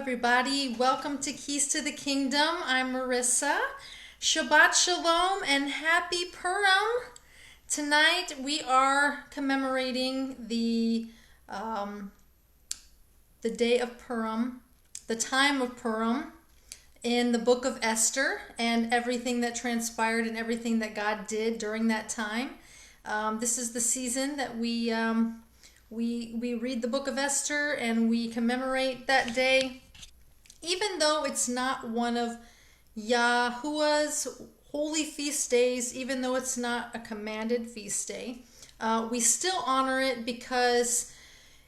everybody. Welcome to Keys to the Kingdom. I'm Marissa. Shabbat Shalom and Happy Purim. Tonight we are commemorating the day of Purim, the time of Purim in the book of Esther, and everything that transpired and everything that God did during that time. This is the season that we read the book of Esther and we commemorate that day. Even though it's not one of Yahuwah's holy feast days, even though it's not a commanded feast day, we still honor it because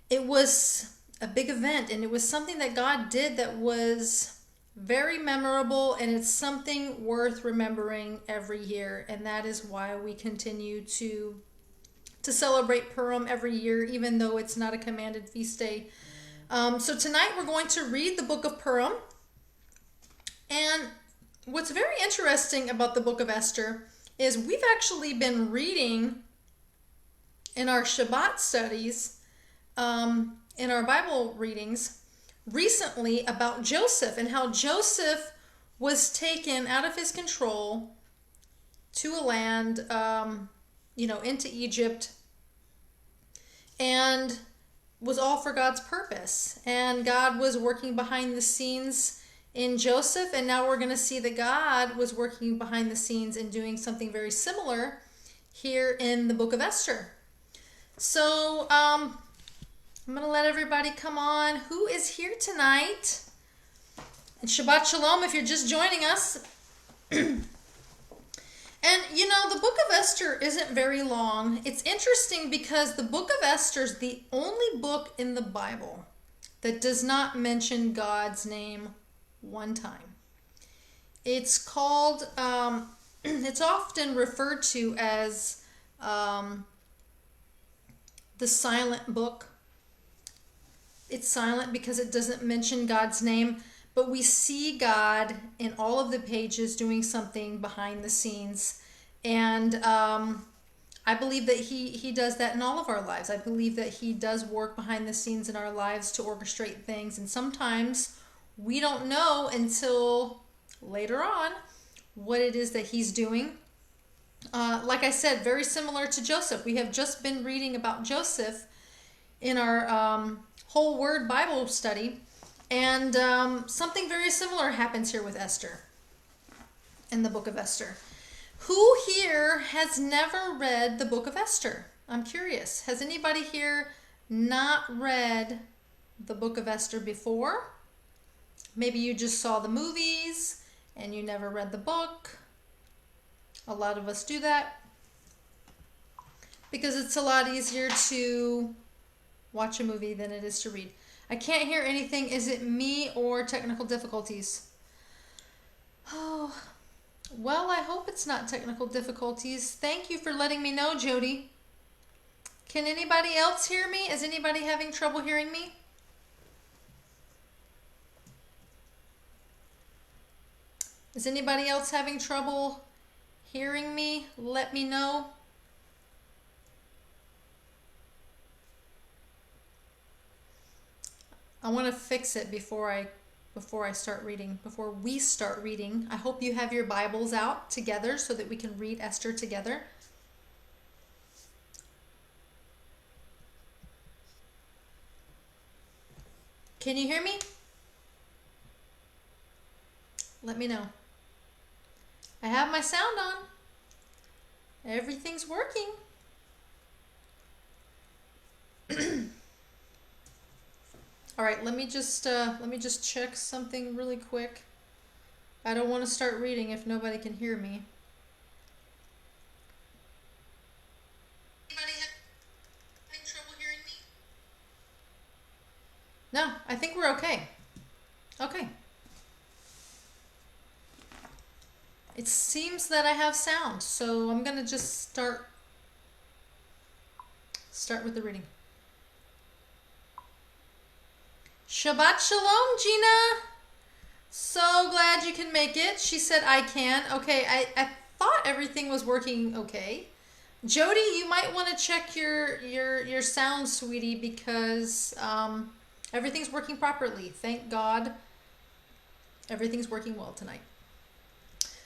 it was a big event and it was something that God did that was very memorable, and it's something worth remembering every year, and that is why we continue to celebrate Purim every year, even though it's not a commanded feast day. So tonight we're going to read the book of Purim. And what's very interesting about the book of Esther is we've actually been reading in our Shabbat studies, in our Bible readings recently, about Joseph and how Joseph was taken out of his control to a land, into Egypt, and was all for God's purpose. And God was working behind the scenes in Joseph, and now we're going to see that God was working behind the scenes and doing something very similar here in the book of Esther. So I'm going to let everybody come on who is here tonight. And Shabbat Shalom if you're just joining us. And, the book of Esther isn't very long. It's interesting because the book of Esther is the only book in the Bible that does not mention God's name one time. It's called, it's often referred to as the silent book. It's silent because it doesn't mention God's name, but we see God in all of the pages doing something behind the scenes. And I believe that he does that in all of our lives. I believe that he does work behind the scenes in our lives to orchestrate things. And sometimes we don't know until later on what it is that he's doing. Like I said, very similar to Joseph. We have just been reading about Joseph in our whole word Bible study. And something very similar happens here with Esther, in the book of Esther. Who here has never read the book of Esther? I'm curious. Has anybody here not read the book of Esther before? Maybe you just saw the movies and you never read the book. A lot of us do that because it's a lot easier to watch a movie than it is to read. I can't hear anything. Is it me or technical difficulties? Oh, well, I hope it's not technical difficulties. Thank you for letting me know, Jody. Can anybody else hear me? Is anybody having trouble hearing me? Is anybody else having trouble hearing me? Let me know. I want to fix it before I start reading, before we start reading. I hope you have your Bibles out together so that we can read Esther together. Can you hear me? Let me know. I have my sound on. Everything's working. All right, let me just check something really quick. I don't want to start reading if nobody can hear me. Anybody having trouble hearing me? No, I think we're okay. Okay. It seems that I have sound, so I'm gonna just start with the reading. Shabbat Shalom, Gina. So glad you can make it. She said I can. Okay, I thought everything was working okay. Jody, you might want to check your sound, sweetie, because everything's working properly. Thank God Everything's working well tonight.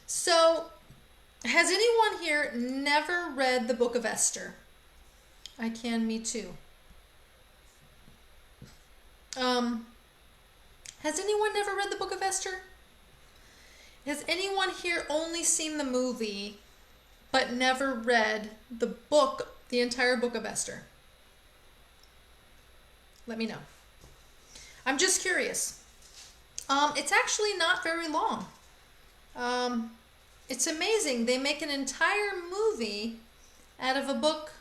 So, has anyone here never read the book of Esther? Me too. Has anyone never read the book of Esther? Has anyone here only seen the movie but never read the book, the entire book of Esther? Let me know. I'm just curious. It's actually not very long. It's amazing. They make an entire movie out of a book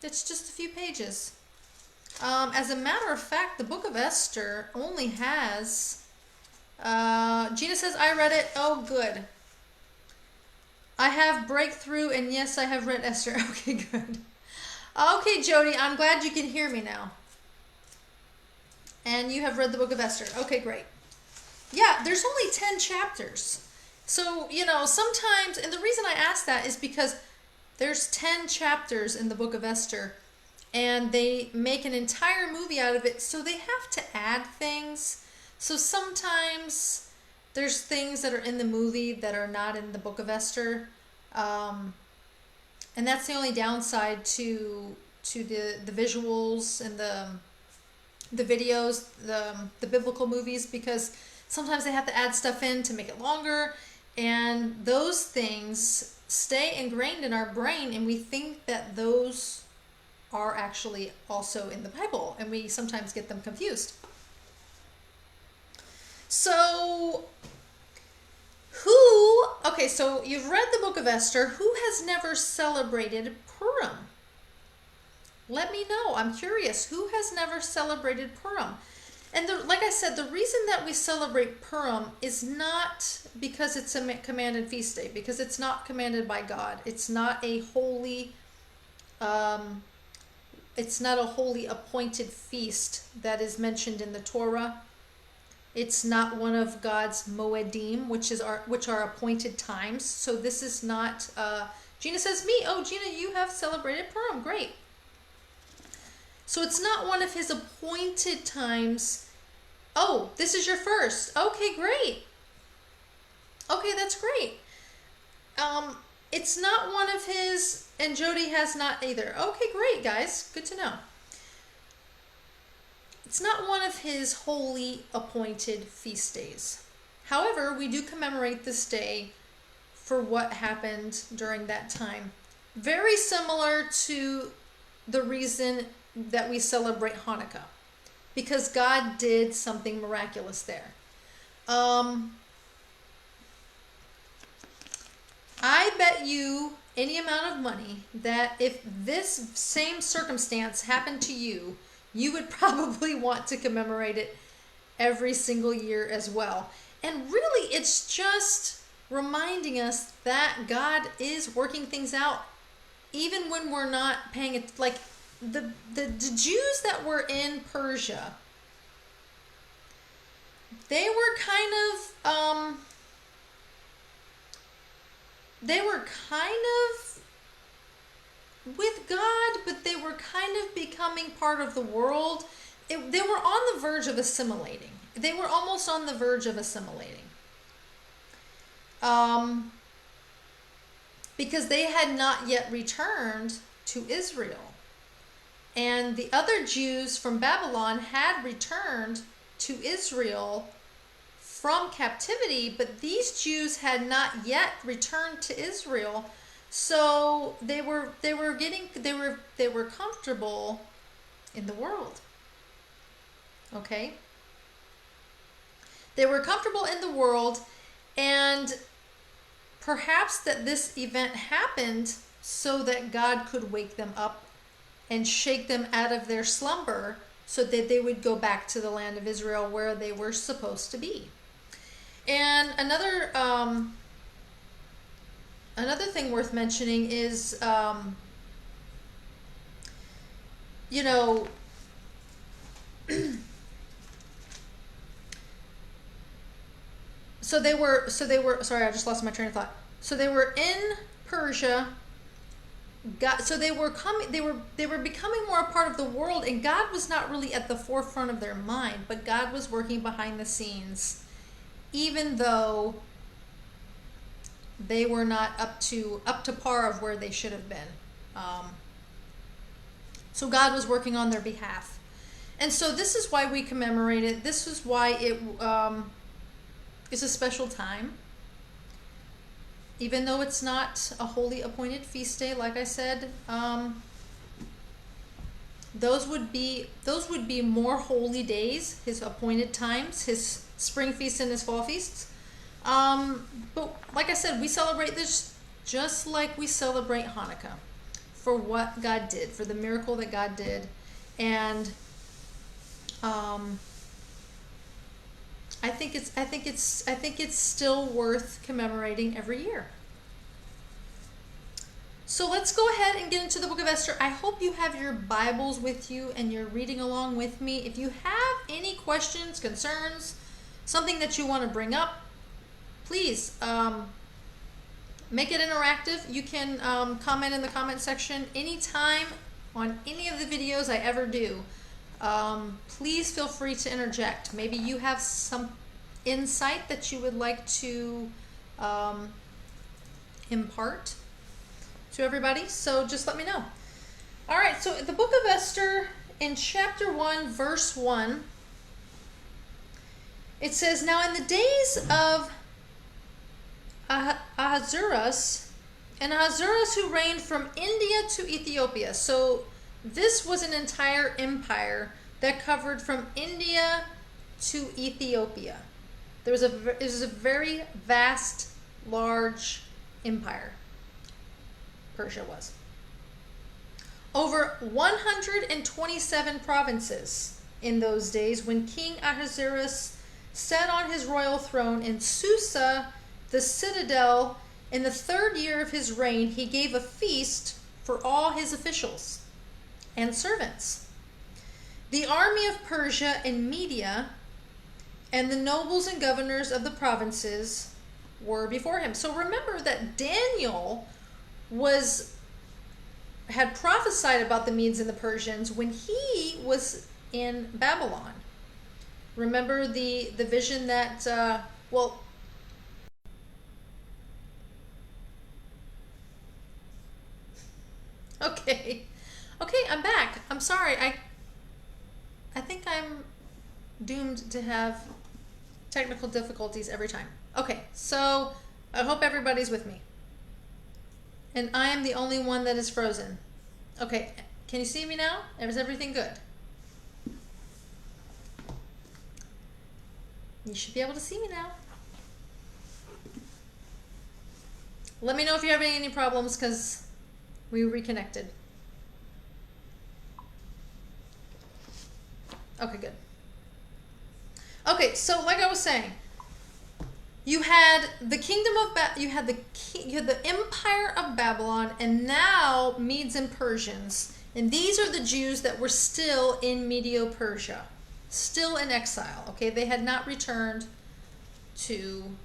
that's just a few pages. As a matter of fact, the book of Esther only has... Gina says, I read it. Oh, good. I have Breakthrough, and yes, I have read Esther. Okay, good. Okay, Jody, I'm glad you can hear me now. And you have read the book of Esther. Okay, great. Yeah, there's only 10 chapters. So, sometimes, and the reason I ask that is because there's 10 chapters in the book of Esther, and they make an entire movie out of it, so they have to add things. So sometimes there's things that are in the movie that are not in the book of Esther. And that's the only downside to the visuals and the videos, the biblical movies, because sometimes they have to add stuff in to make it longer, and those things stay ingrained in our brain, and we think that those are actually also in the Bible, and we sometimes get them confused. So, so you've read the book of Esther. Who has never celebrated Purim? Let me know. I'm curious. Who has never celebrated Purim? And like I said, the reason that we celebrate Purim is not because it's a commanded feast day, because it's not commanded by God. It's not a holy appointed feast that is mentioned in the Torah. It's not one of God's moedim, which are appointed times. So this is not. Gina says, me. Oh, Gina, you have celebrated Purim. Great. So it's not one of his appointed times. Oh, this is your first. Okay, great. Okay, that's great. It's not one of his, and Jody has not either. Okay, great, guys. Good to know. It's not one of his holy appointed feast days. However, we do commemorate this day for what happened during that time. Very similar to the reason that we celebrate Hanukkah, because God did something miraculous there. I bet you any amount of money that if this same circumstance happened to you, you would probably want to commemorate it every single year as well. And really, it's just reminding us that God is working things out, even when we're not paying it. Like the Jews that were in Persia, they were kind of with God, but they were kind of becoming part of the world. They were on the verge of assimilating. They were almost on the verge of assimilating. Because they had not yet returned to Israel. And the other Jews from Babylon had returned to Israel from captivity, but these Jews had not yet returned to Israel. So they were comfortable in the world. Okay? They were comfortable in the world, and perhaps that this event happened so that God could wake them up and shake them out of their slumber so that they would go back to the land of Israel where they were supposed to be. And another thing worth mentioning is, so they were, sorry, I just lost my train of thought. So they were in Persia. So they were becoming more a part of the world, and God was not really at the forefront of their mind, but God was working behind the scenes even though they were not up to par of where they should have been. So God was working on their behalf. And so this is why we commemorate it. This is why it is a special time. Even though it's not a holy appointed feast day, like I said, those would be more holy days, his appointed times, his spring feasts and his fall feasts. But like I said, we celebrate this just like we celebrate Hanukkah, for what God did, for the miracle that God did. And I think it's still worth commemorating every year. So let's go ahead and get into the book of Esther. I hope you have your Bibles with you and you're reading along with me. If you have any questions, concerns, something that you want to bring up, please make it interactive. You can comment in the comment section anytime on any of the videos I ever do. Please feel free to interject. Maybe you have some insight that you would like to impart to everybody. So just let me know. All right, so the book of Esther in chapter 1, verse 1, it says, "Now in the days of Ahasuerus, and Ahasuerus who reigned from India to Ethiopia." So this was an entire empire that covered from India to Ethiopia. It was a very vast, large empire. Persia was. Over 127 provinces in those days when King Ahasuerus sat on his royal throne in Susa, the citadel. In the 3rd year of his reign, he gave a feast for all his officials and servants. The army of Persia and Media and the nobles and governors of the provinces were before him. So remember that Daniel had prophesied about the Medes and the Persians when he was in Babylon. Remember the vision that, Okay, I'm back. I'm sorry. I think I'm doomed to have technical difficulties every time. Okay, so I hope everybody's with me. And I am the only one that is frozen. Okay, can you see me now? Is everything good? You should be able to see me now. Let me know if you're having any problems, because we reconnected. Okay, good. Okay, so like I was saying, you had the kingdom of you had the empire of Babylon, and now Medes and Persians, and these are the Jews that were still in Medo-Persia, still in exile. Okay, they had not returned to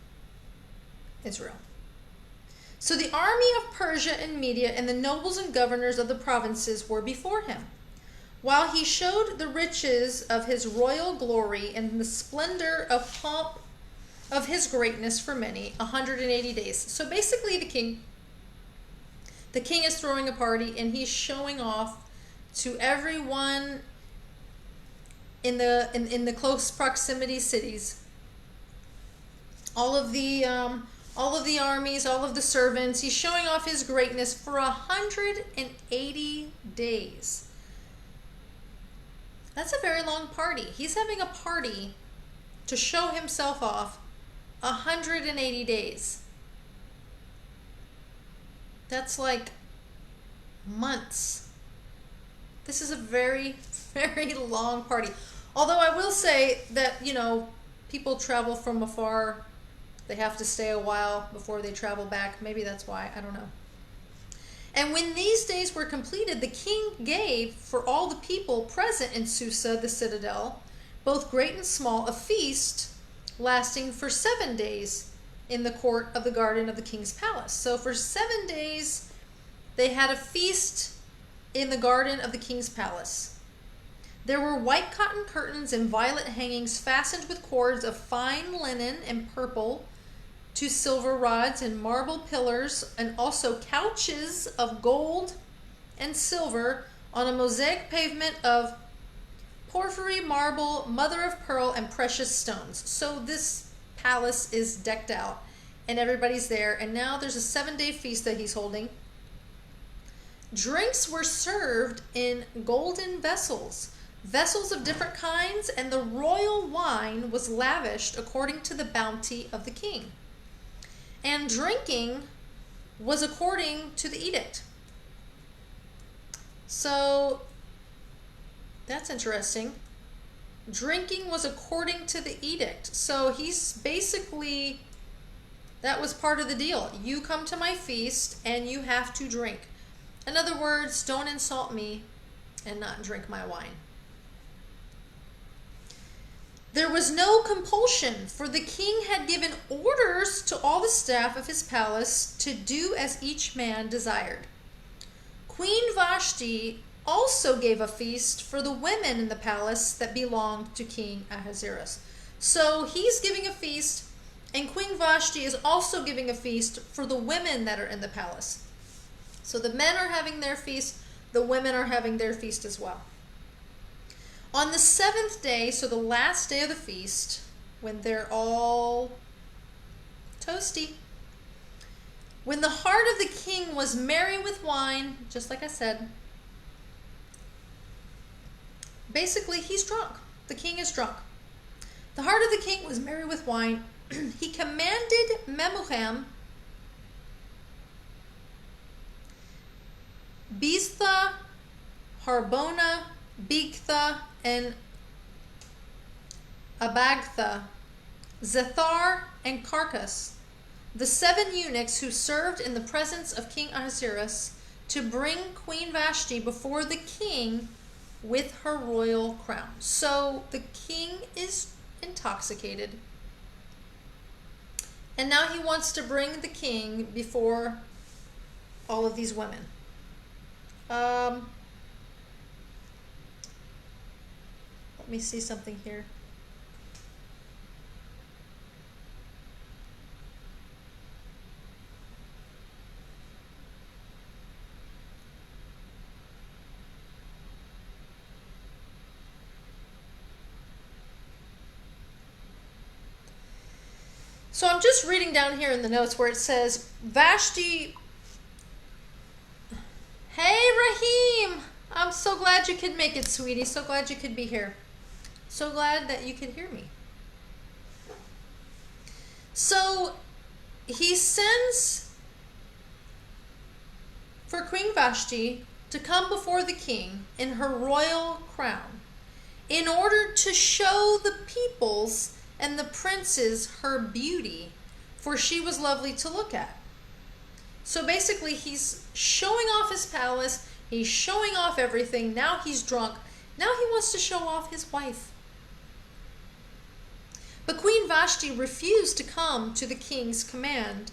Israel. So the army of Persia and Media and the nobles and governors of the provinces were before him, while he showed the riches of his royal glory and the splendor of pomp of his greatness for many 180 days. So basically the king is throwing a party, and he's showing off to everyone in the close proximity cities, all of the armies, all of the servants. He's showing off his greatness for 180 days. That's a very long party. He's having a party to show himself off 180 days. That's like months. This is a very, very long party. Although I will say that, people travel from afar. They have to stay a while before they travel back. Maybe that's why. I don't know. And when these days were completed, the king gave for all the people present in Susa, the citadel, both great and small, a feast lasting for 7 days in the court of the garden of the king's palace. So for 7 days, they had a feast in the garden of the king's palace. There were white cotton curtains and violet hangings fastened with cords of fine linen and purple, 2 silver rods and marble pillars, and also couches of gold and silver on a mosaic pavement of porphyry, marble, mother of pearl, and precious stones. So this palace is decked out and everybody's there. And now there's a 7-day feast that he's holding. Drinks were served in golden vessels, vessels of different kinds, and the royal wine was lavished according to the bounty of the king. And drinking was according to the edict. So that's interesting. Drinking was according to the edict. So he's basically, that was part of the deal. You come to my feast and you have to drink. In other words, don't insult me and not drink my wine. There was no compulsion, for the king had given orders to all the staff of his palace to do as each man desired. Queen Vashti also gave a feast for the women in the palace that belonged to King Ahasuerus. So he's giving a feast, and Queen Vashti is also giving a feast for the women that are in the palace. So the men are having their feast, the women are having their feast as well. On the 7th day, so the last day of the feast, when they're all toasty, when the heart of the king was merry with wine, just like I said, basically he's drunk. The king is drunk. The heart of the king was merry with wine. He commanded Memuham, Biztha, Harbona, Bigtha, and Abagtha, Zethar, and Carcas, the 7 eunuchs who served in the presence of King Ahasuerus, to bring Queen Vashti before the king with her royal crown. So the king is intoxicated, and now he wants to bring the king before all of these women. Let me see something here. So I'm just reading down here in the notes where it says, Vashti, hey Rahim, I'm so glad you could make it, sweetie. So glad you could be here. So glad that you could hear me. So he sends for Queen Vashti to come before the king in her royal crown in order to show the peoples and the princes her beauty, for she was lovely to look at. So basically he's showing off his palace, he's showing off everything. Now he's drunk. Now he wants to show off his wife. But Queen Vashti refused to come to the king's command,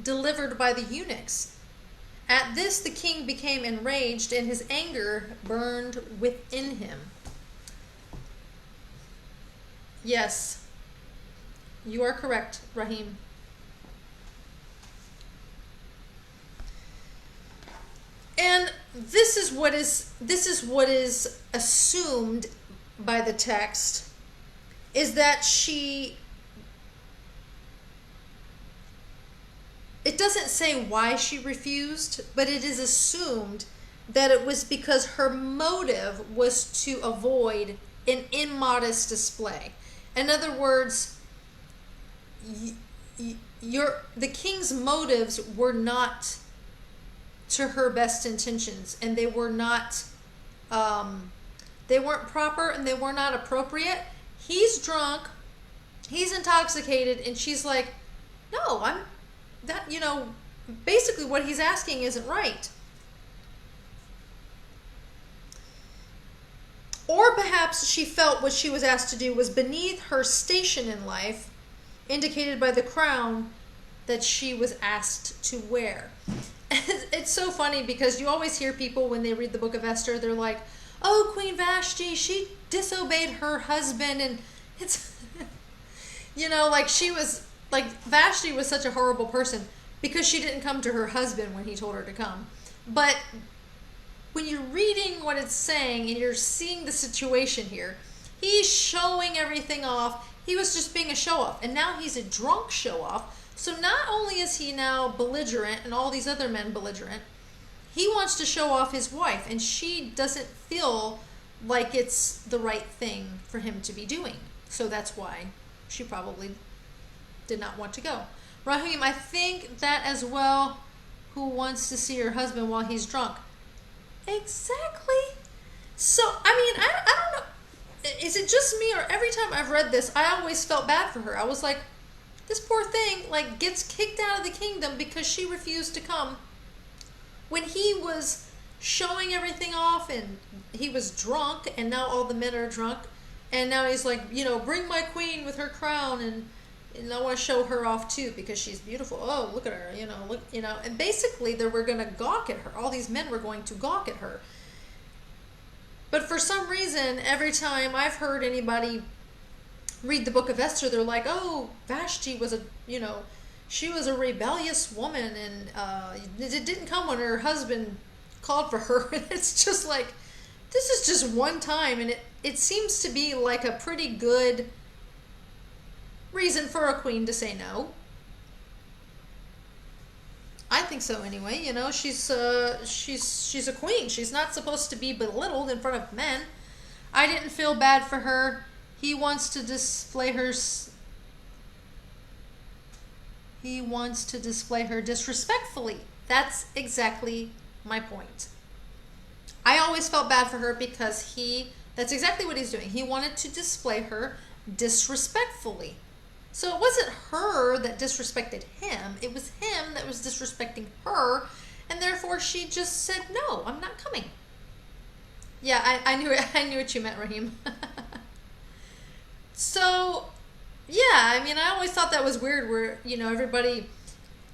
delivered by the eunuchs. At this the king became enraged, and his anger burned within him. Yes, you are correct, Rahim. And this is what is assumed by the text, is that it doesn't say why she refused, but it is assumed that it was because her motive was to avoid an immodest display. In other words, the king's motives were not to her best intentions, and they were not they weren't proper, and they were not appropriate. He's drunk, he's intoxicated, and she's like, no, basically what he's asking isn't right. Or perhaps she felt what she was asked to do was beneath her station in life, indicated by the crown that she was asked to wear. It's so funny because you always hear people when they read the book of Esther, they're like, oh, Queen Vashti, she disobeyed her husband, and it's, like she was, like Vashti was such a horrible person because she didn't come to her husband when he told her to come. But when you're reading what it's saying and you're seeing the situation here, he's showing everything off. He was just being a show off, and now he's a drunk show off. So not only is he now belligerent and all these other men belligerent, he wants to show off his wife, and she doesn't feel like it's the right thing for him to be doing. So that's why she probably did not want to go. Rahim, I think that as well, who wants to see her husband while he's drunk? Exactly. So, I mean, I don't know. Is it just me, or every time I've read this, I always felt bad for her. I was like, this poor thing, like, gets kicked out of the kingdom because she refused to come. When he was showing everything off and he was drunk, and now all the men are drunk, and now he's like, bring my queen with her crown, and I want to show her off too because she's beautiful. Oh, look at her, look, and basically they were going to gawk at her. All these men were going to gawk at her. But for some reason, every time I've heard anybody read the book of Esther, they're like, oh, Vashti was she was a rebellious woman, and it didn't come when her husband called for her. And it's just like, this is just one time, and it seems to be like a pretty good reason for a queen to say no. I think so anyway. She's a queen. She's not supposed to be belittled in front of men. I didn't feel bad for her. He wants to display her disrespectfully. That's exactly my point. I always felt bad for her because that's exactly what he's doing. He wanted to display her disrespectfully. So it wasn't her that disrespected him. It was him that was disrespecting her, and therefore she just said, no, I'm not coming. Yeah, I knew what you meant, Rahim. So, yeah, I mean, I always thought that was weird where, everybody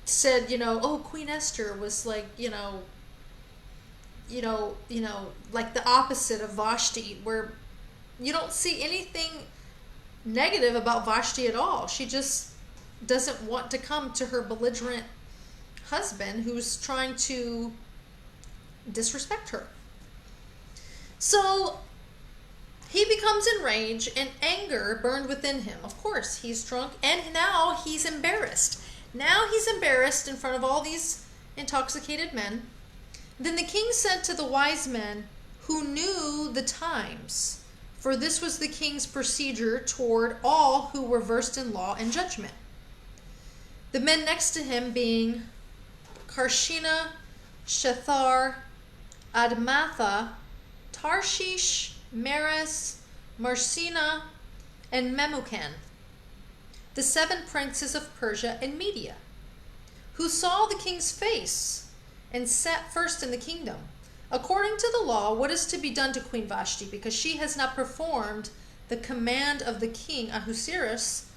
said, oh, Queen Esther was like, like the opposite of Vashti, where you don't see anything negative about Vashti at all. She just doesn't want to come to her belligerent husband who's trying to disrespect her. So he becomes enraged, and anger burned within him. Of course, he's drunk, and now he's embarrassed. Now he's embarrassed in front of all these intoxicated men. Then the king said to the wise men who knew the times, for this was the king's procedure toward all who were versed in law and judgment. The men next to him being Karshina, Shethar, Admatha, Tarshish, Meres, Marsina, and Memucan, the 7 princes of Persia and Media, who saw the king's face and sat first in the kingdom, according to the law, what is to be done to Queen Vashti, because she has not performed the command of the king Ahasuerus,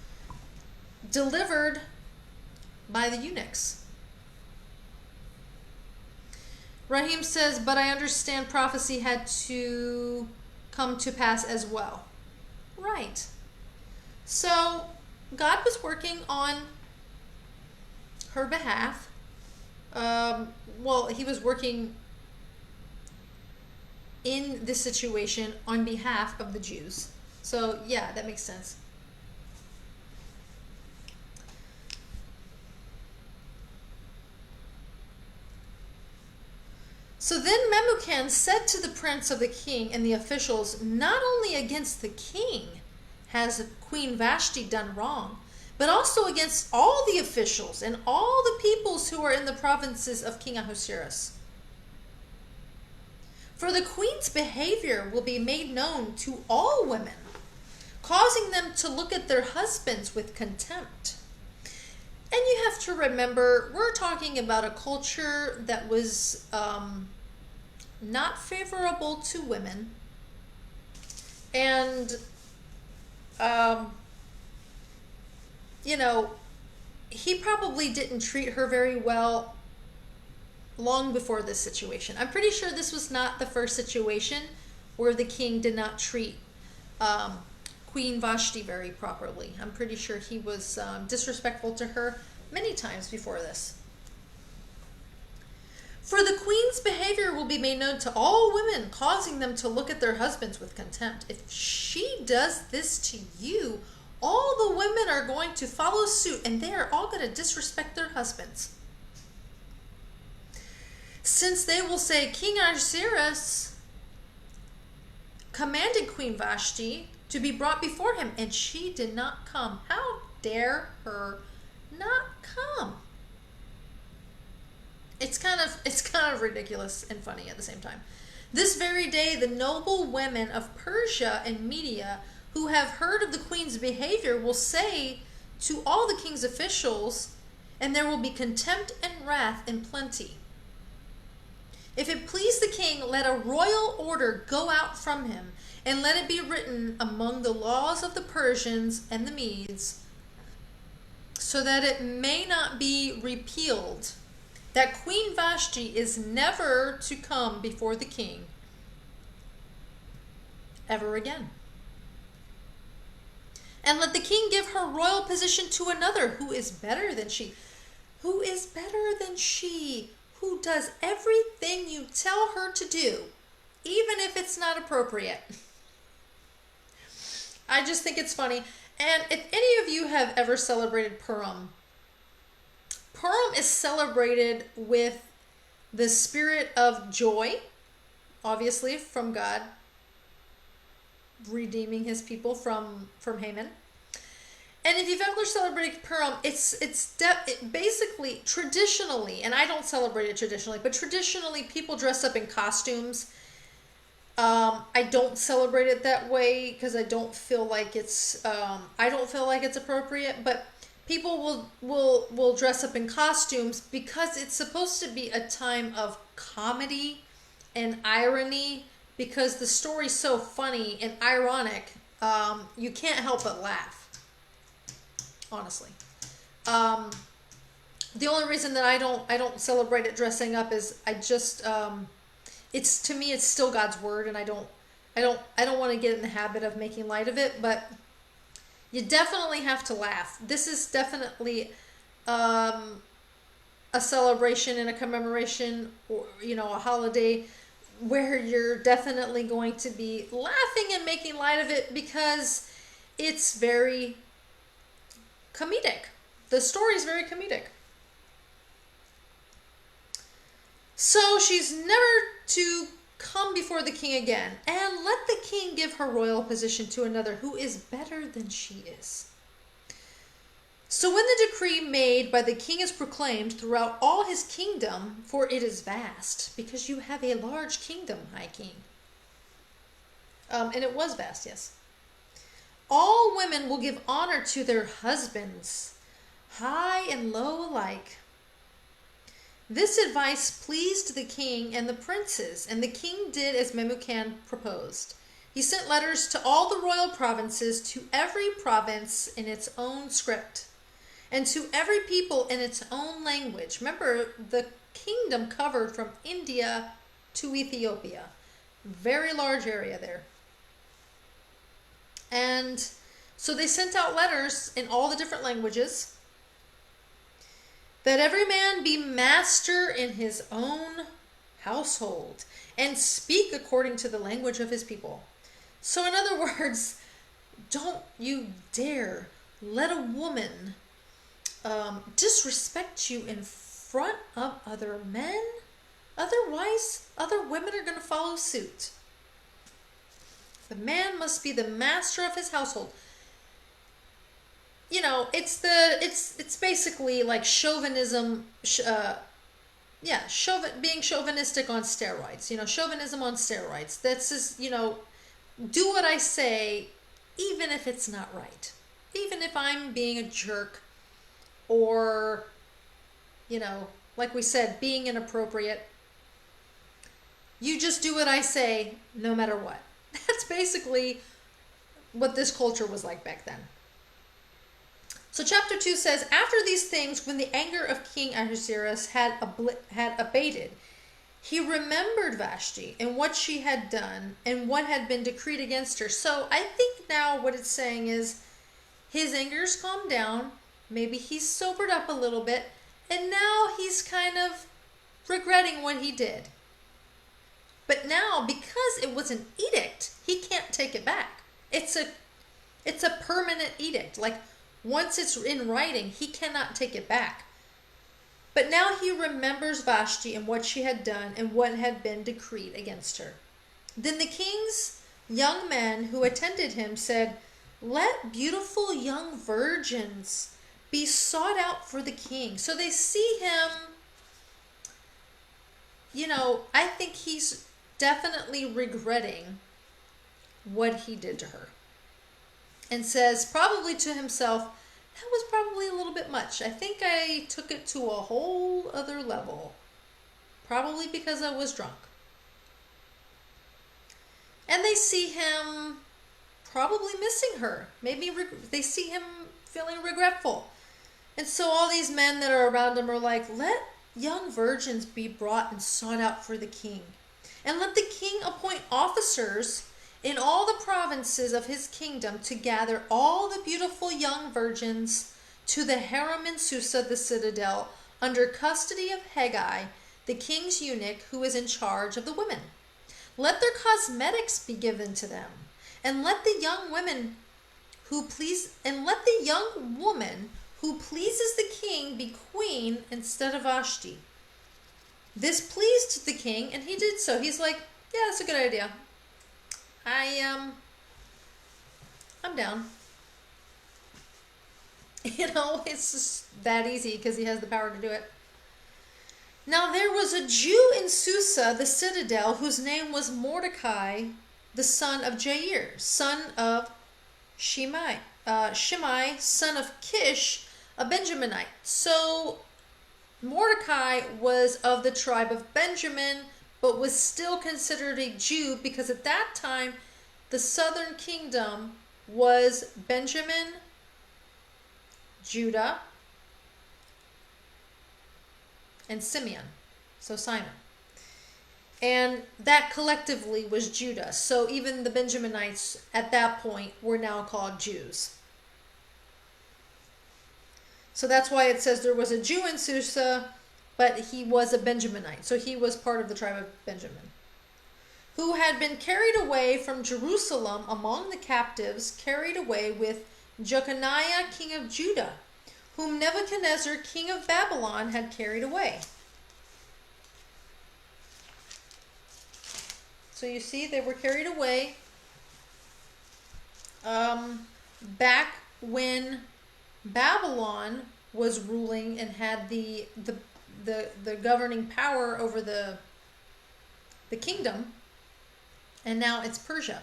delivered by the eunuchs. Rahim says, but I understand prophecy had to come to pass as well. Right. So God was working on her behalf. He was working in this situation on behalf of the Jews. So yeah, that makes sense. So then Memucan said to the prince of the king and the officials, not only against the king has Queen Vashti done wrong, but also against all the officials and all the peoples who are in the provinces of King Ahasuerus. For the queen's behavior will be made known to all women, causing them to look at their husbands with contempt. And you have to remember, we're talking about a culture that was not favorable to women. And, he probably didn't treat her very well long before this situation. I'm pretty sure this was not the first situation where the king did not treat Queen Vashti very properly. I'm pretty sure he was disrespectful to her many times before this. For the queen's behavior will be made known to all women, causing them to look at their husbands with contempt. If she does this to you, all the women are going to follow suit, and they are all going to disrespect their husbands. Since they will say, King Ahasuerus commanded Queen Vashti to be brought before him, and she did not come. How dare her not come? It's kind of ridiculous and funny at the same time. This very day, the noble women of Persia and Media who have heard of the queen's behavior will say to all the king's officials, and there will be contempt and wrath in plenty. If it please the king, let a royal order go out from him, and let it be written among the laws of the Persians and the Medes, so that it may not be repealed, that Queen Vashti is never to come before the king ever again. And let the king give her royal position to another who is better than she. Who is better than she? Who does everything you tell her to do, even if it's not appropriate. I just think it's funny. And if any of you have ever celebrated Purim, Purim is celebrated with the spirit of joy, obviously from God, redeeming his people from Haman. And if you've ever celebrated Purim, it's basically traditionally, and I don't celebrate it traditionally, but traditionally people dress up in costumes. I don't celebrate it that way because I don't feel like it's appropriate, but people will dress up in costumes because it's supposed to be a time of comedy and irony, because the story's so funny and ironic, you can't help but laugh. Honestly, the only reason that I don't celebrate it dressing up is I just it's, to me, it's still God's word, and I don't want to get in the habit of making light of it, but you definitely have to laugh. This is definitely a celebration and a commemoration, or a holiday where you're definitely going to be laughing and making light of it because it's very comedic. The story is very comedic. So she's never to come before the king again, and let the king give her royal position to another who is better than she is. So when the decree made by the king is proclaimed throughout all his kingdom, for it is vast, because you have a large kingdom, high king. And it was vast, yes. All women will give honor to their husbands, high and low alike. This advice pleased the king and the princes, and the king did as Memucan proposed. He sent letters to all the royal provinces, to every province in its own script, and to every people in its own language. Remember, the kingdom covered from India to Ethiopia. Very large area there. And so they sent out letters in all the different languages, that every man be master in his own household, and speak according to the language of his people. So in other words, don't you dare let a woman disrespect you in front of other men. Otherwise, other women are going to follow suit. The man must be the master of his household. It's basically like chauvinism, being chauvinistic on steroids. Chauvinism on steroids. That's just, do what I say, even if it's not right. Even if I'm being a jerk, or, like we said, being inappropriate. You just do what I say, no matter what. That's basically what this culture was like back then. So chapter 2 says, after these things, when the anger of King Ahasuerus had abated, he remembered Vashti and what she had done and what had been decreed against her. So I think now what it's saying is his anger's calmed down. Maybe he's sobered up a little bit. And now he's kind of regretting what he did. But now, because it was an edict, he can't take it back. It's a permanent edict. Like, once it's in writing, he cannot take it back. But now he remembers Vashti and what she had done and what had been decreed against her. Then the king's young men who attended him said, "Let beautiful young virgins be sought out for the king." So they see him, I think he's definitely regretting what he did to her. And says probably to himself, that was probably a little bit much. I think I took it to a whole other level. Probably because I was drunk. And they see him probably missing her. Maybe they see him feeling regretful. And so all these men that are around him are like, let young virgins be brought and sought out for the king. And let the king appoint officers in all the provinces of his kingdom to gather all the beautiful young virgins to the harem in Susa, the citadel, under custody of Haggai, the king's eunuch, who is in charge of the women. Let their cosmetics be given to them, and let the young woman who pleases the king be queen instead of Vashti. This pleased the king, and he did so. He's like, yeah, that's a good idea. I'm down. It's just that easy because he has the power to do it. Now there was a Jew in Susa, the citadel, whose name was Mordecai, the son of Jair, son of Shimei, son of Kish, a Benjaminite. So Mordecai was of the tribe of Benjamin, but was still considered a Jew because at that time the southern kingdom was Benjamin, Judah, and Simeon. So Simon. And that collectively was Judah. So even the Benjaminites at that point were now called Jews. So that's why it says there was a Jew in Susa, but he was a Benjaminite. So he was part of the tribe of Benjamin, who had been carried away from Jerusalem among the captives, carried away with Jeconiah, king of Judah, whom Nebuchadnezzar, king of Babylon, had carried away. So you see, they were carried away back when Babylon was ruling and had the governing power over the kingdom, and now it's Persia.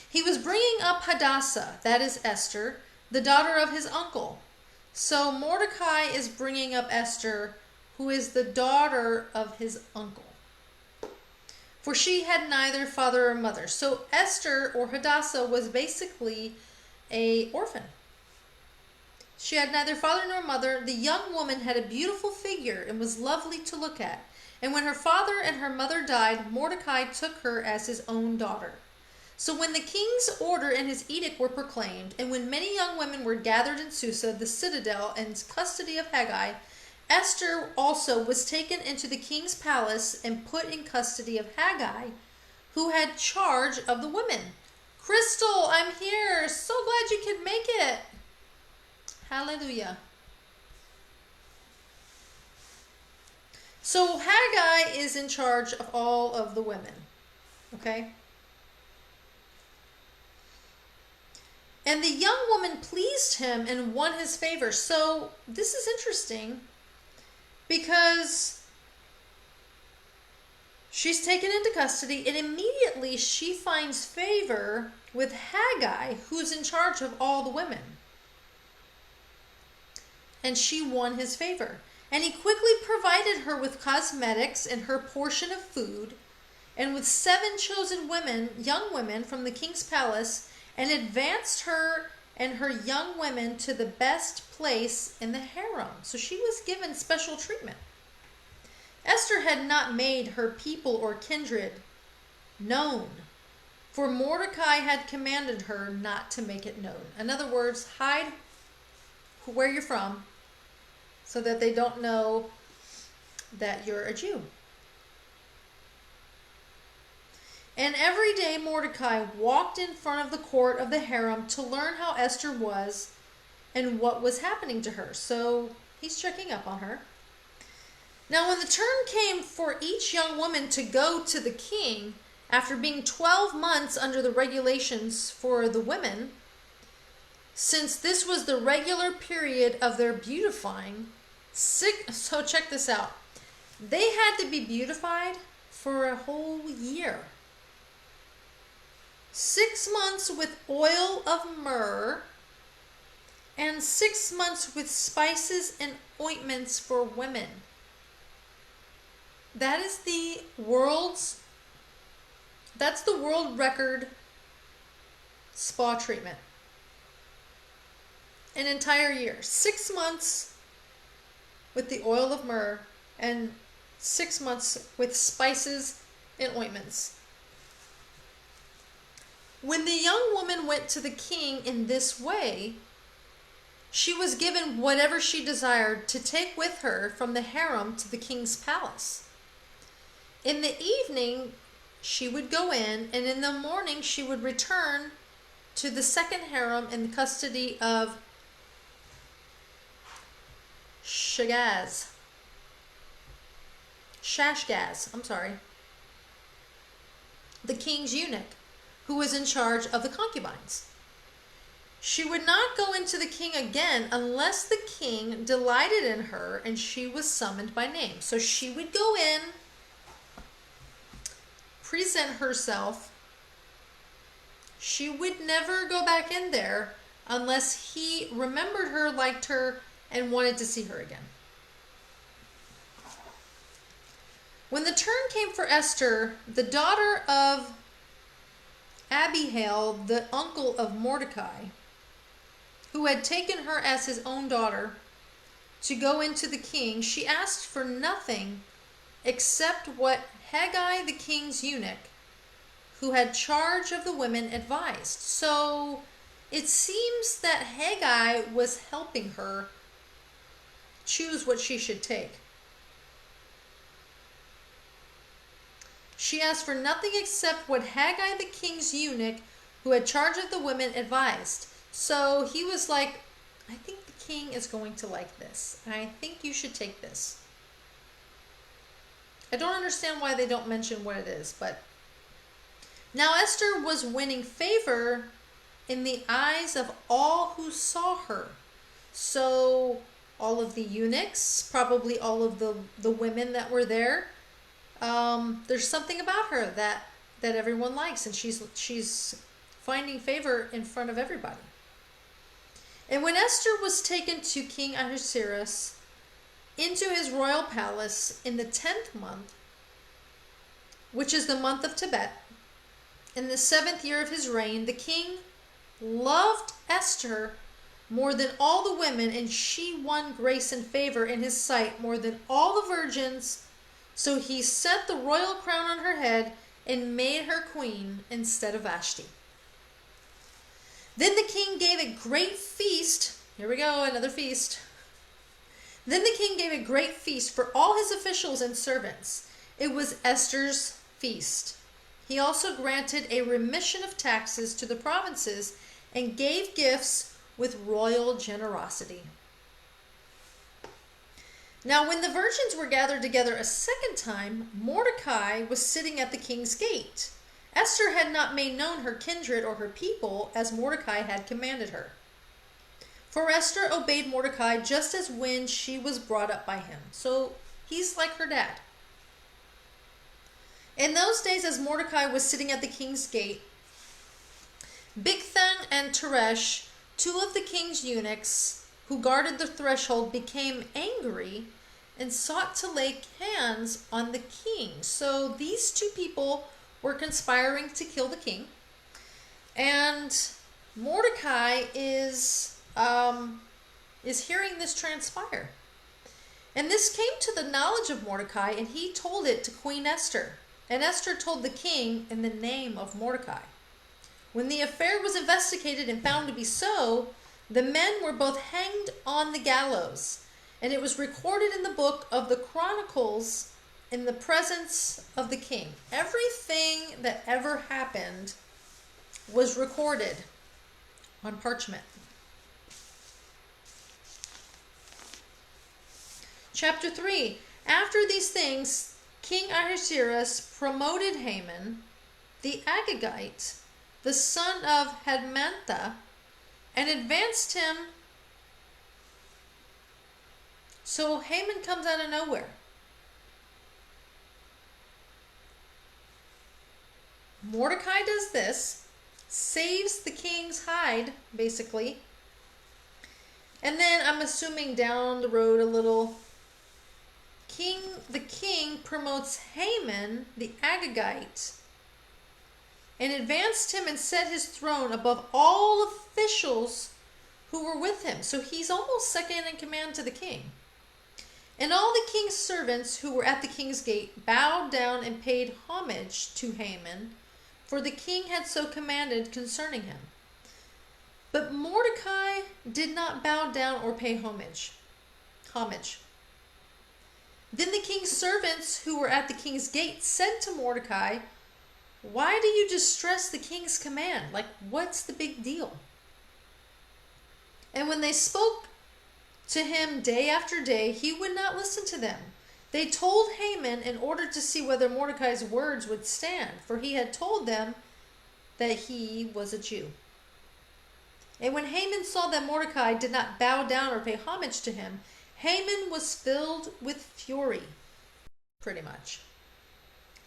He was bringing up Hadassah, that is Esther, the daughter of his uncle. So Mordecai is bringing up Esther, who is the daughter of his uncle. For she had neither father or mother. So Esther, or Hadassah, was basically an orphan. She had neither father nor mother. The young woman had a beautiful figure and was lovely to look at. And when her father and her mother died, Mordecai took her as his own daughter. So when the king's order and his edict were proclaimed, and when many young women were gathered in Susa, the citadel, in custody of Haggai, Esther also was taken into the king's palace and put in custody of Haggai, who had charge of the women. Crystal, I'm here. So glad you could make it. Hallelujah. So Haggai is in charge of all of the women. Okay? And the young woman pleased him and won his favor. So this is interesting because she's taken into custody and immediately she finds favor with Haggai, who's in charge of all the women. And she won his favor. And he quickly provided her with cosmetics and her portion of food, and with 7 chosen women, young women from the king's palace, and advanced her and her young women to the best place in the harem. So she was given special treatment. Esther had not made her people or kindred known, for Mordecai had commanded her not to make it known. In other words, hide where you're from so that they don't know that you're a Jew. And every day Mordecai walked in front of the court of the harem to learn how Esther was and what was happening to her. So he's checking up on her. Now when the turn came for each young woman to go to the king, after being 12 months under the regulations for the women, since this was the regular period of their beautifying, so check this out. They had to be beautified for a whole year. 6 months with oil of myrrh, and 6 months with spices and ointments for women. That's the world record spa treatment. An entire year. 6 months with the oil of myrrh and 6 months with spices and ointments. When the young woman went to the king in this way, she was given whatever she desired to take with her from the harem to the king's palace. In the evening, she would go in, and in the morning she would return to the second harem in the custody of Shashgaz, the king's eunuch, who was in charge of the concubines. She would not go into the king again unless the king delighted in her and she was summoned by name. So she would go in, present herself. She would never go back in there unless he remembered her, liked her, and wanted to see her again. When the turn came for Esther, the daughter of Abihail, the uncle of Mordecai, who had taken her as his own daughter to go into the king, she asked for nothing except what Haggai, the king's eunuch, who had charge of the women, advised. So it seems that Haggai was helping her choose what she should take. She asked for nothing except what Haggai, the king's eunuch, who had charge of the women, advised. So he was like, I think the king is going to like this. I think you should take this. I don't understand why they don't mention what it is, but now Esther was winning favor in the eyes of all who saw her. So all of the eunuchs, probably all of the women that were there, there's something about her that everyone likes, and she's finding favor in front of everybody. And when Esther was taken to King Ahasuerus into his royal palace in the 10th month, which is the month of Tebet, in the 7th year of his reign, the king loved Esther more than all the women, and she won grace and favor in his sight more than all the virgins. So he set the royal crown on her head and made her queen instead of Vashti. Then the king gave a great feast. Here we go, another feast. Then the king gave a great feast for all his officials and servants. It was Esther's feast. He also granted a remission of taxes to the provinces and gave gifts with royal generosity. Now, when the virgins were gathered together a second time, Mordecai was sitting at the king's gate. Esther had not made known her kindred or her people as Mordecai had commanded her. For Esther obeyed Mordecai just as when she was brought up by him. So he's like her dad. In those days, as Mordecai was sitting at the king's gate, Bigthan and Teresh, two of the king's eunuchs who guarded the threshold, became angry and sought to lay hands on the king. So these two people were conspiring to kill the king. And Mordecai is hearing this transpire. And this came to the knowledge of Mordecai, and he told it to Queen Esther. And Esther told the king in the name of Mordecai. When the affair was investigated and found to be so, the men were both hanged on the gallows, and it was recorded in the book of the Chronicles in the presence of the king. Everything that ever happened was recorded on parchment. Chapter 3. After these things, King Ahasuerus promoted Haman, the Agagite, the son of Hammedatha, and advanced him. So Haman comes out of nowhere. Mordecai does this, saves the king's hide, basically. And then I'm assuming down the road a little, the king promotes Haman, the Agagite, and advanced him and set his throne above all officials who were with him. So he's almost second in command to the king. And all the king's servants who were at the king's gate bowed down and paid homage to Haman, for the king had so commanded concerning him. But Mordecai did not bow down or pay homage. Then the king's servants who were at the king's gate said to Mordecai, "Why do you distress the king's command? Like, what's the big deal?" And when they spoke to him day after day, he would not listen to them. They told Haman in order to see whether Mordecai's words would stand, for he had told them that he was a Jew. And when Haman saw that Mordecai did not bow down or pay homage to him, Haman was filled with fury, pretty much.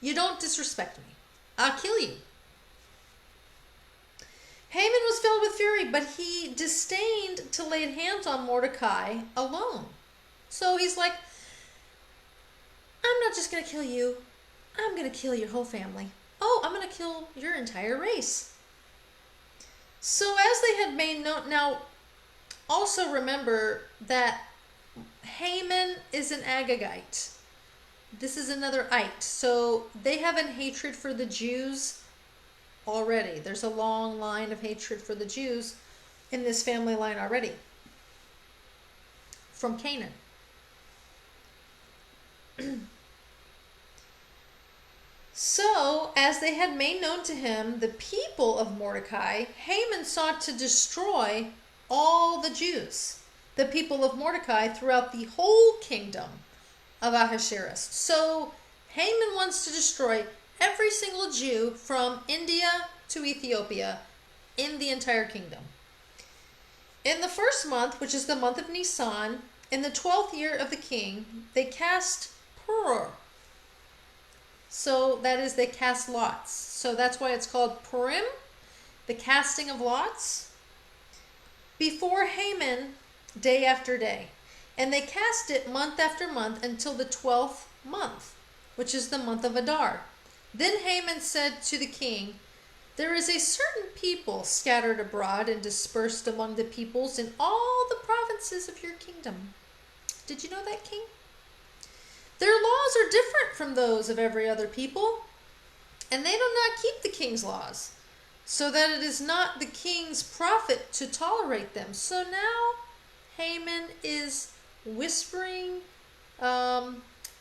"You don't disrespect me. I'll kill you." Haman was filled with fury, but he disdained to lay hands on Mordecai alone. So he's like, "I'm not just going to kill you. I'm going to kill your whole family. Oh, I'm going to kill your entire race." So as they had made known, now also remember that Haman is an Agagite. This is another ite. So they have a hatred for the Jews already. There's a long line of hatred for the Jews in this family line already from Canaan. So, as they had made known to him the people of Mordecai, Haman sought to destroy all the Jews, the people of Mordecai, throughout the whole kingdom of Ahasuerus. So, Haman wants to destroy every single Jew from India to Ethiopia in the entire kingdom. In the first month, which is the month of Nisan, in the 12th year of the king, they cast Purim. So that is, they cast lots. So that's why it's called Purim, the casting of lots, before Haman day after day. And they cast it month after month until the 12th month, which is the month of Adar. Then Haman said to the king, "There is a certain people scattered abroad and dispersed among the peoples in all the provinces of your kingdom." Did you know that, king? "Their laws are different from those of every other people, and they do not keep the king's laws, so that it is not the king's profit to tolerate them." So now Haman is whispering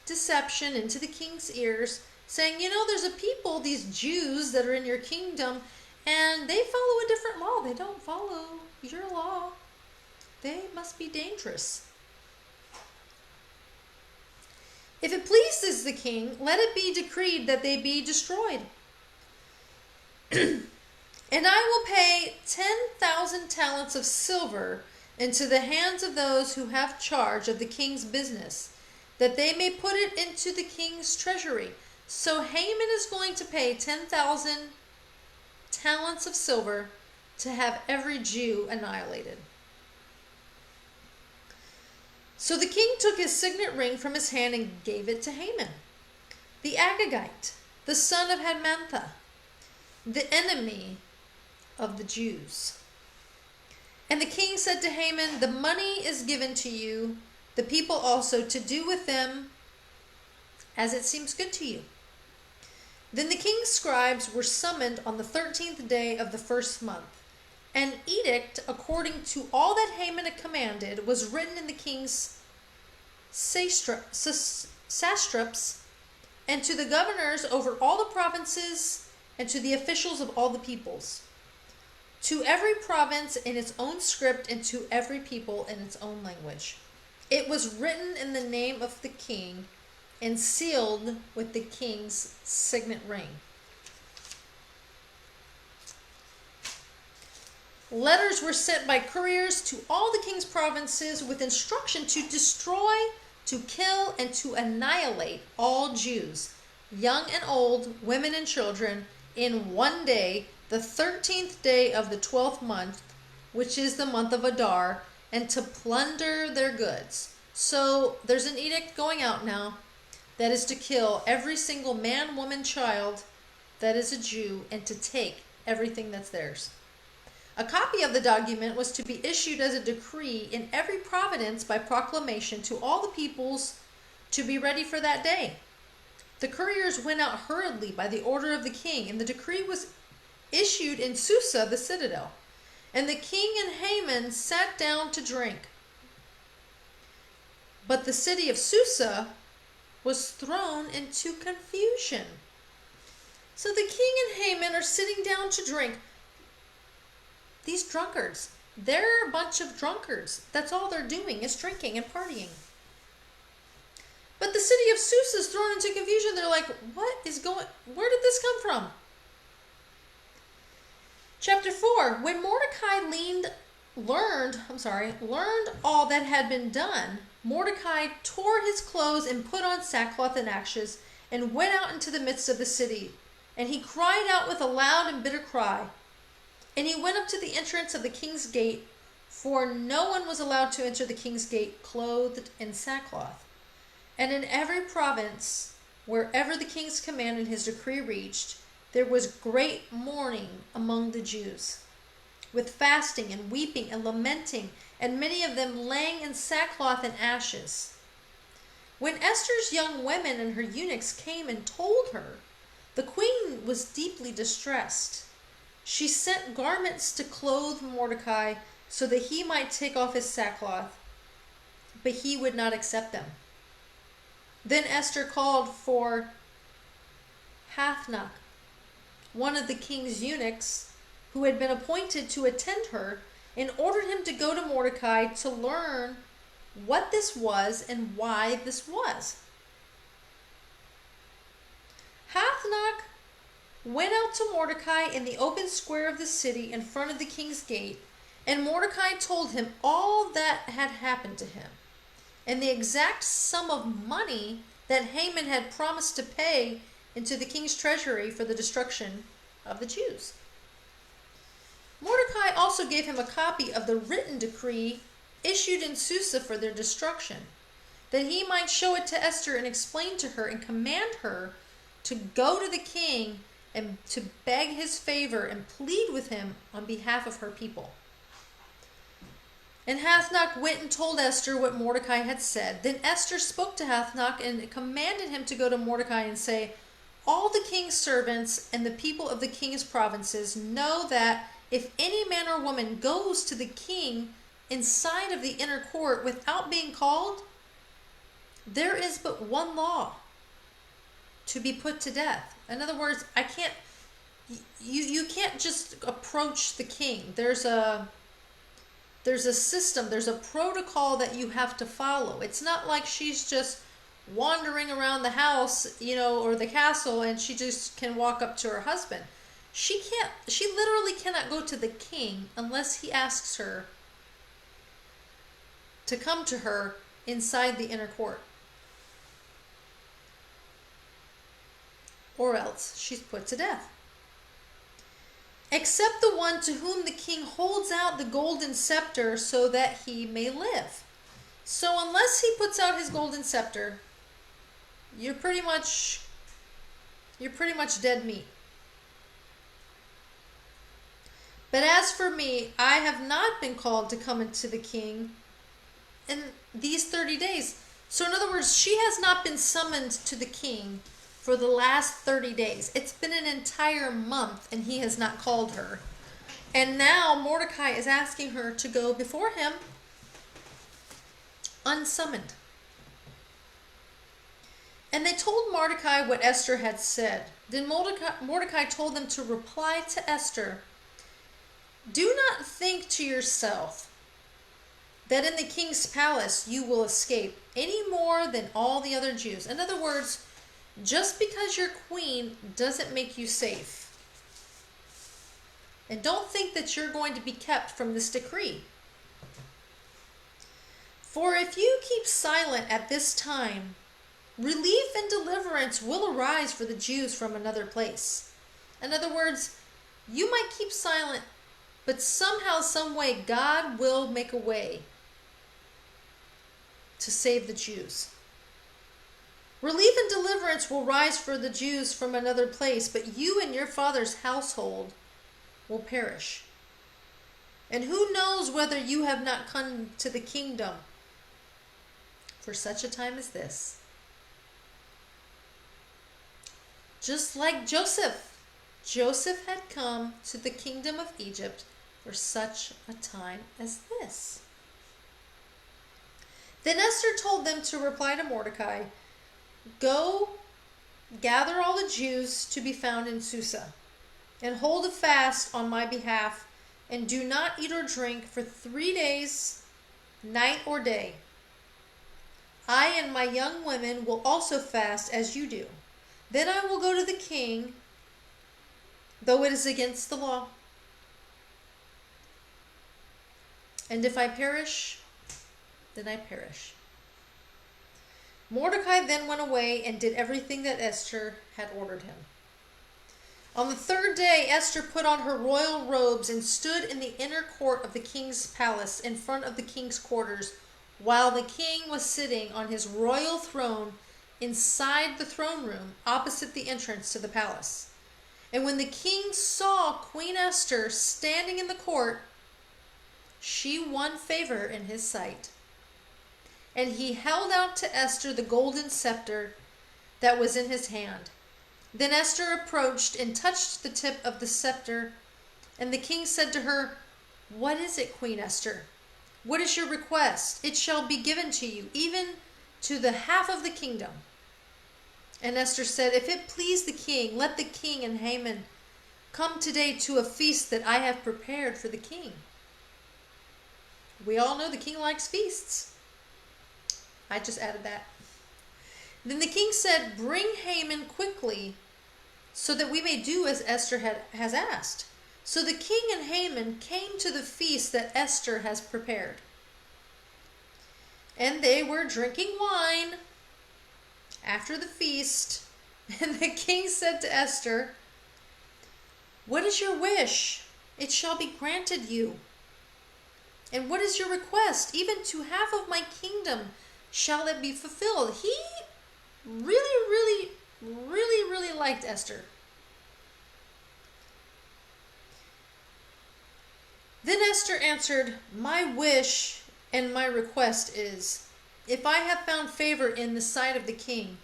deception into the king's ears, saying, there's a people, these Jews that are in your kingdom, and they follow a different law. They don't follow your law. They must be dangerous. If it pleases the king, let it be decreed that they be destroyed. And I will pay 10,000 talents of silver into the hands of those who have charge of the king's business, that they may put it into the king's treasury. So Haman is going to pay 10,000 talents of silver to have every Jew annihilated. So the king took his signet ring from his hand and gave it to Haman, the Agagite, the son of Hammedatha, the enemy of the Jews. And the king said to Haman, "The money is given to you, the people also to do with them as it seems good to you. Then the king's scribes were summoned on the 13th day of the first month. An edict, according to all that Haman had commanded, was written in the king's satraps, and to the governors over all the provinces, and to the officials of all the peoples. To every province in its own script, and to every people in its own language. It was written in the name of the king, and sealed with the king's signet ring. Letters were sent by couriers to all the king's provinces with instruction to destroy, to kill, and to annihilate all Jews, young and old, women and children, in one day, the 13th day of the 12th month, which is the month of Adar, and to plunder their goods. So there's an edict going out now that is to kill every single man, woman, child that is a Jew, and to take everything that's theirs. A copy of the document was to be issued as a decree in every province by proclamation to all the peoples to be ready for that day. The couriers went out hurriedly by the order of the king, and the decree was issued in Susa, the citadel. And the king and Haman sat down to drink. But the city of Susa was thrown into confusion. So the king and Haman are sitting down to drink. These drunkards, they're a bunch of drunkards. That's all they're doing is drinking and partying. But the city of Susa is thrown into confusion. They're like, where did this come from? Chapter 4, when Mordecai learned all that had been done, Mordecai tore his clothes and put on sackcloth and ashes and went out into the midst of the city. And he cried out with a loud and bitter cry. And he went up to the entrance of the king's gate, for no one was allowed to enter the king's gate clothed in sackcloth. And in every province, wherever the king's command and his decree reached, there was great mourning among the Jews, with fasting and weeping and lamenting, and many of them laying in sackcloth and ashes. When Esther's young women and her eunuchs came and told her, the queen was deeply distressed. She sent garments to clothe Mordecai so that he might take off his sackcloth, but he would not accept them. Then Esther called for Hathnach, one of the king's eunuchs, who had been appointed to attend her, and ordered him to go to Mordecai to learn what this was and why this was. Hathnach went out to Mordecai in the open square of the city in front of the king's gate, and Mordecai told him all that had happened to him, and the exact sum of money that Haman had promised to pay into the king's treasury for the destruction of the Jews. Mordecai also gave him a copy of the written decree issued in Susa for their destruction, that he might show it to Esther and explain to her and command her to go to the king and to beg his favor and plead with him on behalf of her people. And Hathnach went and told Esther what Mordecai had said. Then Esther spoke to Hathnach and commanded him to go to Mordecai and say, all the king's servants and the people of the king's provinces know that if any man or woman goes to the king inside of the inner court without being called, there is but one law: to be put to death. In other words, you can't just approach the king. There's a system, there's a protocol that you have to follow. It's not like she's just wandering around the house, or the castle, and she just can walk up to her husband. She literally cannot go to the king unless he asks her to come to her inside the inner court. Or else she's put to death. Except the one to whom the king holds out the golden scepter so that he may live. So unless he puts out his golden scepter, you're pretty much dead meat. But as for me, I have not been called to come into the king in these 30 days. So in other words, she has not been summoned to the king for the last 30 days. It's been an entire month and he has not called her. And now Mordecai is asking her to go before him unsummoned. And they told Mordecai what Esther had said. Then Mordecai told them to reply to Esther, "Do not think to yourself that in the king's palace you will escape any more than all the other Jews." In other words, just because you're queen doesn't make you safe. And don't think that you're going to be kept from this decree. "For if you keep silent at this time, relief and deliverance will arise for the Jews from another place." In other words, you might keep silent, but somehow, some way, God will make a way to save the Jews. "Relief and deliverance will rise for the Jews from another place, but you and your father's household will perish. And who knows whether you have not come to the kingdom for such a time as this?" Just like Joseph had come to the kingdom of Egypt for such a time as this. Then Esther told them to reply to Mordecai, "Go, gather all the Jews to be found in Susa, and hold a fast on my behalf, and do not eat or drink for 3 days, night or day. I and my young women will also fast as you do. Then I will go to the king, though it is against the law. And if I perish, then I perish." Mordecai then went away and did everything that Esther had ordered him. On the 3rd day, Esther put on her royal robes and stood in the inner court of the king's palace in front of the king's quarters, while the king was sitting on his royal throne inside the throne room opposite the entrance to the palace. And when the king saw Queen Esther standing in the court, she won favor in his sight. And he held out to Esther the golden scepter that was in his hand. Then Esther approached and touched the tip of the scepter, and the king said to her, "What is it, Queen Esther? What is your request? It shall be given to you, even to the half of the kingdom." And Esther said, "If it please the king, let the king and Haman come today to a feast that I have prepared for the king." We all know the king likes feasts. I just added that. Then the king said, "Bring Haman quickly, so that we may do as Esther has asked." So the king and Haman came to the feast that Esther has prepared. And they were drinking wine after the feast. And the king said to Esther, "What is your wish? It shall be granted you. And what is your request? Even to half of my kingdom shall it be fulfilled." He really liked Esther. Then Esther answered, "My wish and my request is, if I have found favor in the sight of the king,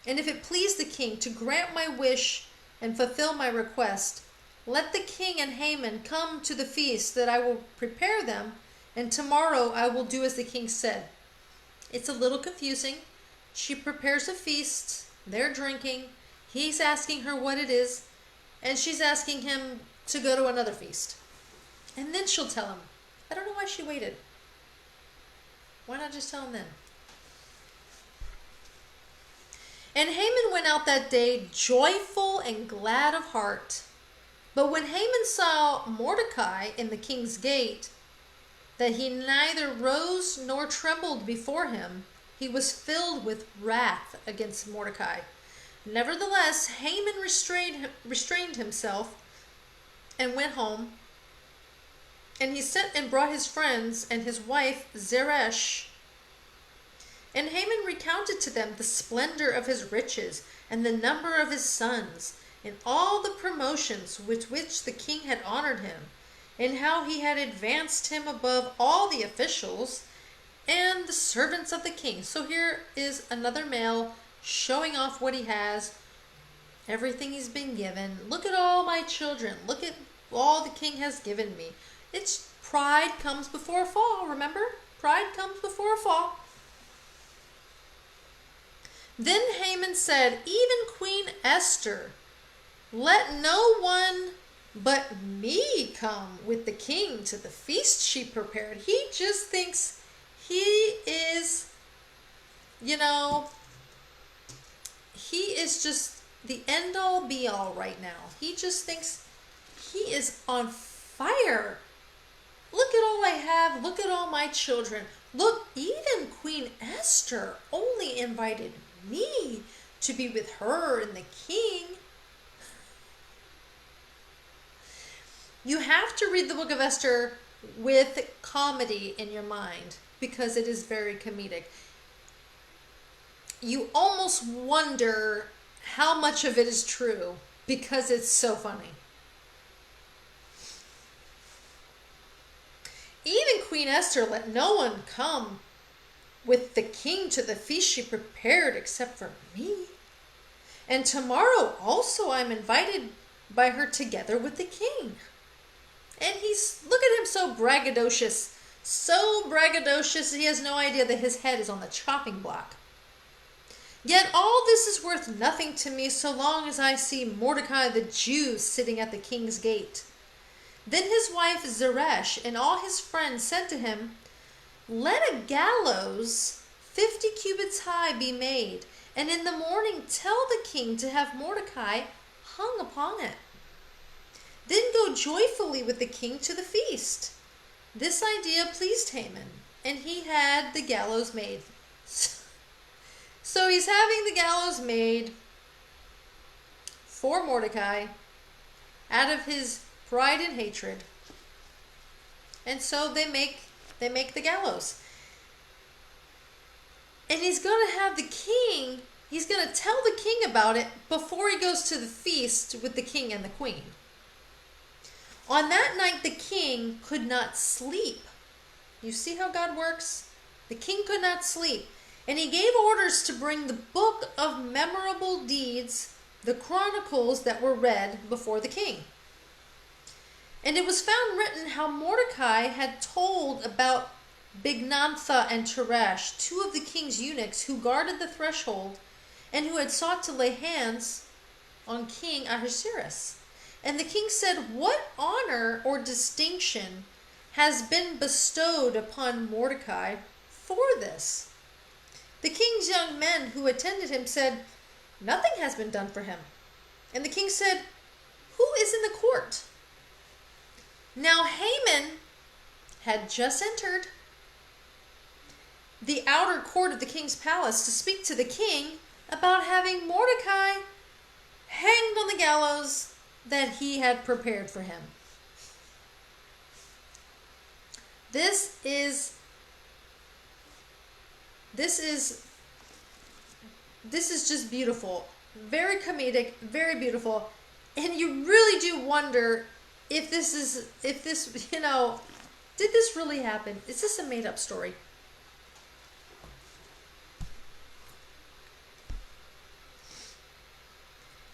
and if it please the king to grant my wish and fulfill my request, let the king and Haman come to the feast that I will prepare them, and tomorrow I will do as the king said." It's a little confusing. She prepares a feast, they're drinking, he's asking her what it is, and she's asking him to go to another feast. And then she'll tell him. I don't know why she waited. Why not just tell him then? And Haman went out that day joyful and glad of heart. But when Haman saw Mordecai in the king's gate, that he neither rose nor trembled before him, he was filled with wrath against Mordecai. Nevertheless, Haman restrained himself and went home. And he sent and brought his friends and his wife Zeresh. And Haman recounted to them the splendor of his riches and the number of his sons, and all the promotions with which the king had honored him, and how he had advanced him above all the officials, and the servants of the king. So here is another male showing off what he has, everything he's been given. Look at all my children. Look at all the king has given me. It's pride comes before a fall, remember? Pride comes before a fall. Then Haman said, even Queen Esther, let no one but me come with the king to the feast she prepared. He just thinks he is, he is just the end all be all right now. He just thinks he is on fire. Look at all I have. Look at all my children. Look, even Queen Esther only invited me to be with her and the king. You have to read the book of Esther with comedy in your mind because it is very comedic. You almost wonder how much of it is true because it's so funny. Even Queen Esther let no one come with the king to the feast she prepared except for me. And tomorrow also I'm invited by her together with the king. And look at him so braggadocious. So braggadocious he has no idea that his head is on the chopping block. Yet all this is worth nothing to me so long as I see Mordecai the Jew sitting at the king's gate. Then his wife Zeresh and all his friends said to him, let a gallows 50 cubits high be made, and in the morning tell the king to have Mordecai hung upon it. Then go joyfully with the king to the feast. This idea pleased Haman, and he had the gallows made. So he's having the gallows made for Mordecai out of his pride and hatred. And so they make the gallows. And he's going to have the king, he's going to tell the king about it before he goes to the feast with the king and the queen. On that night, the king could not sleep. You see how God works? The king could not sleep. And he gave orders to bring the book of memorable deeds, the chronicles that were read before the king. And it was found written how Mordecai had told about Bigthana and Teresh, two of the king's eunuchs who guarded the threshold and who had sought to lay hands on King Ahasuerus. And the king said, what honor or distinction has been bestowed upon Mordecai for this? The king's young men who attended him said, nothing has been done for him. And the king said, who is in the court? Now Haman had just entered the outer court of the king's palace to speak to the king about having Mordecai hanged on the gallows that he had prepared for him. This is just beautiful. Very comedic, very beautiful. And you really do wonder if this, did this really happen? Is this a made up story?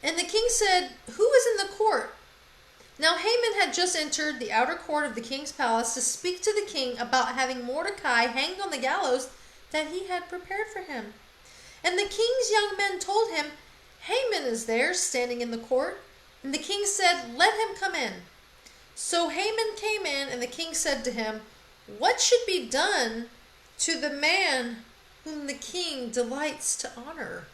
And the king said, who is in the court? Now Haman had just entered the outer court of the king's palace to speak to the king about having Mordecai hanged on the gallows that he had prepared for him. And the king's young men told him, Haman is there standing in the court. And the king said, let him come in. So Haman came in, and the king said to him, what should be done to the man whom the king delights to honor?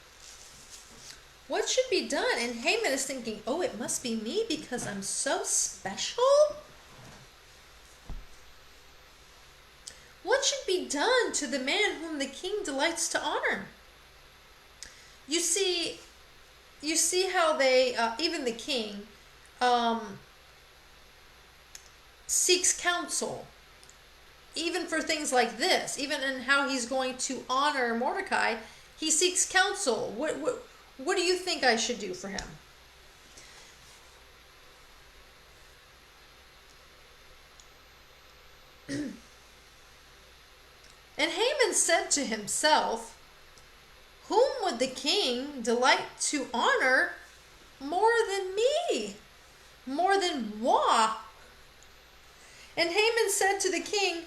What should be done? And Haman is thinking, oh, it must be me because I'm so special? What should be done to the man whom the king delights to honor? You see how they, even the king, seeks counsel, even for things like this, even in how he's going to honor Mordecai, he seeks counsel. What do you think I should do for him? And Haman said to himself, "Whom would the king delight to honor more than me? More than moi?" And Haman said to the king,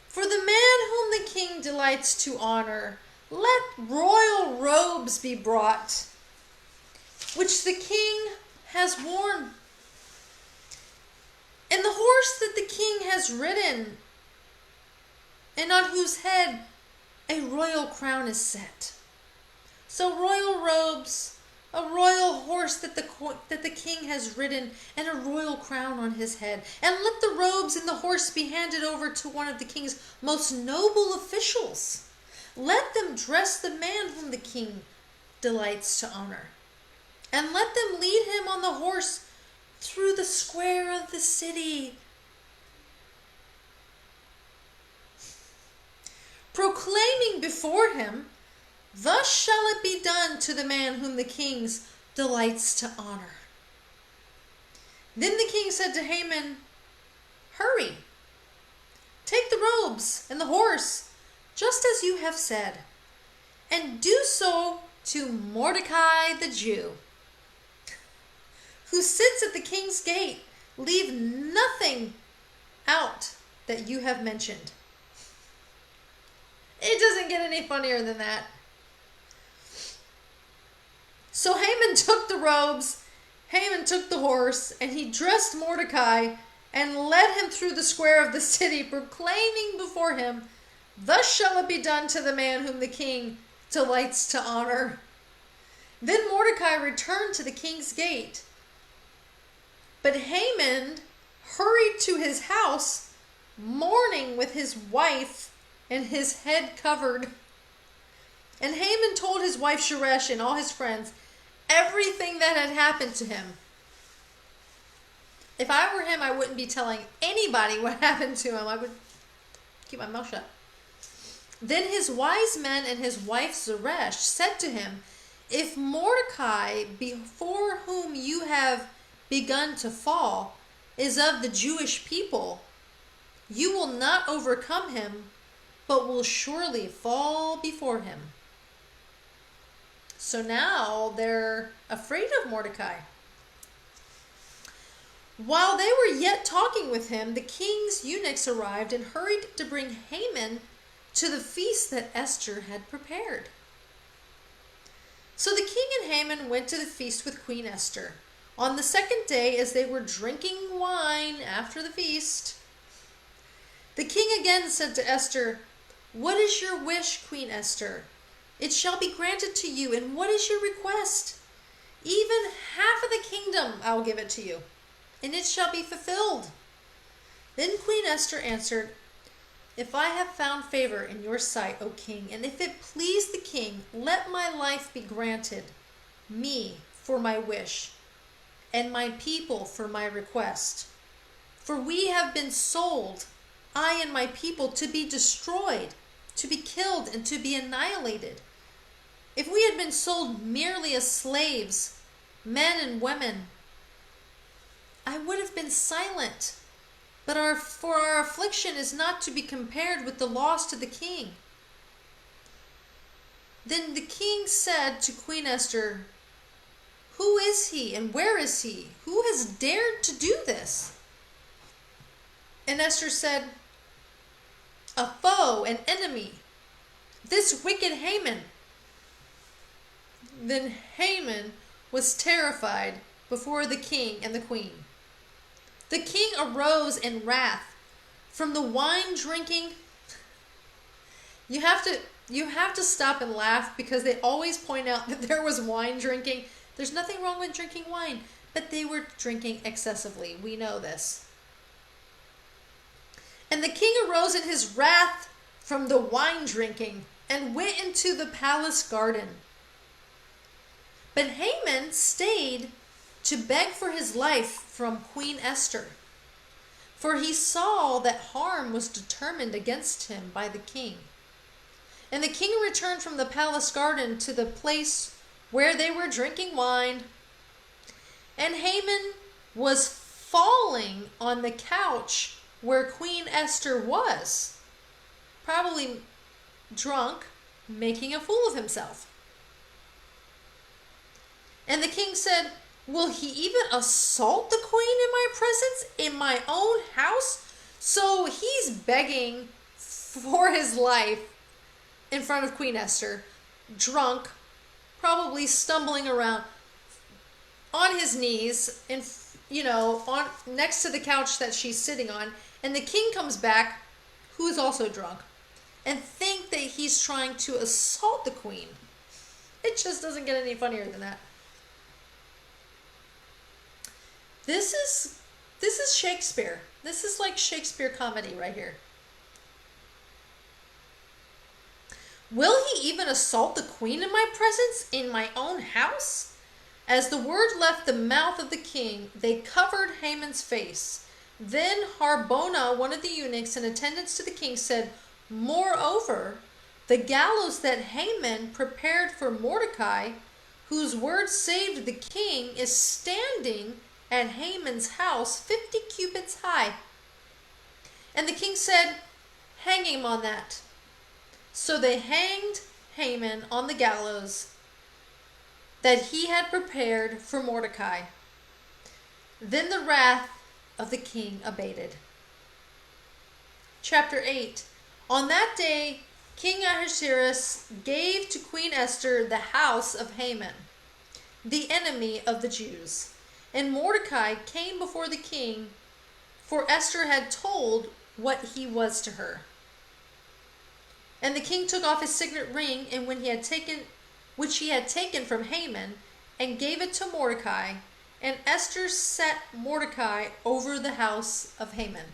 "For the man whom the king delights to honor, let royal robes be brought, which the king has worn, and the horse that the king has ridden, and on whose head a royal crown is set." So royal robes, a royal horse that the king has ridden, and a royal crown on his head. And let the robes and the horse be handed over to one of the king's most noble officials. Let them dress the man whom the king delights to honor, and let them lead him on the horse through the square of the city, proclaiming before him, "Thus shall it be done to the man whom the king delights to honor." Then the king said to Haman, "Hurry, take the robes and the horse, just as you have said, and do so to Mordecai the Jew, who sits at the king's gate. Leave nothing out that you have mentioned." It doesn't get any funnier than that. So Haman took the robes, Haman took the horse, and he dressed Mordecai and led him through the square of the city, proclaiming before him, "Thus shall it be done to the man whom the king delights to honor." Then Mordecai returned to the king's gate, but Haman hurried to his house, mourning with his wife and his head covered. And Haman told his wife Sheresh and all his friends everything that had happened to him. If I were him, I wouldn't be telling anybody what happened to him. I would keep my mouth shut. Then his wise men and his wife Zeresh said to him, "If Mordecai, before whom you have begun to fall, is of the Jewish people, you will not overcome him, but will surely fall before him." So now they're afraid of Mordecai. While they were yet talking with him, the king's eunuchs arrived and hurried to bring Haman to the feast that Esther had prepared. So the king and Haman went to the feast with Queen Esther. On the second day, as they were drinking wine after the feast, the king again said to Esther, "What is your wish, Queen Esther? It shall be granted to you. And what is your request? Even half of the kingdom I will give it to you, and it shall be fulfilled." Then Queen Esther answered, "If I have found favor in your sight, O king, and if it please the king, let my life be granted me for my wish, and my people for my request. For we have been sold, I and my people, to be destroyed, to be killed, and to be annihilated. If we had been sold merely as slaves, men and women, I would have been silent. But our affliction is not to be compared with the loss to the king." Then the king said to Queen Esther, "Who is he and where is he? Who has dared to do this?" And Esther said, "A foe, an enemy, this wicked Haman." Then Haman was terrified before the king and the queen. The king arose in wrath from the wine drinking. You have to stop and laugh, because they always point out that there was wine drinking. There's nothing wrong with drinking wine, but they were drinking excessively. We know this. And the king arose in his wrath from the wine drinking and went into the palace garden. But Haman stayed to beg for his life from Queen Esther, for he saw that harm was determined against him by the king. And the king returned from the palace garden to the place where they were drinking wine. And Haman was falling on the couch where Queen Esther was, probably drunk, making a fool of himself. And the king said, will he even assault the queen in my presence, in my own house? So he's begging for his life in front of Queen Esther, drunk, probably stumbling around on his knees, on next to the couch that she's sitting on. And the king comes back, who is also drunk, and think that he's trying to assault the queen. It just doesn't get any funnier than that. This is Shakespeare. This is like Shakespeare comedy right here. Will he even assault the queen in my presence, in my own house? As the word left the mouth of the king, they covered Haman's face. Then Harbona, one of the eunuchs in attendance to the king, said, moreover, the gallows that Haman prepared for Mordecai, whose word saved the king, is standing at Haman's house 50 cubits high. And the king said, hang him on that. So they hanged Haman on the gallows that he had prepared for Mordecai. Then the wrath of the king abated. Chapter 8. On that day, King Ahasuerus gave to Queen Esther the house of Haman, the enemy of the Jews. And Mordecai came before the king, for Esther had told what he was to her. And the king took off his signet ring, and which he had taken from Haman, and gave it to Mordecai. And Esther set Mordecai over the house of Haman.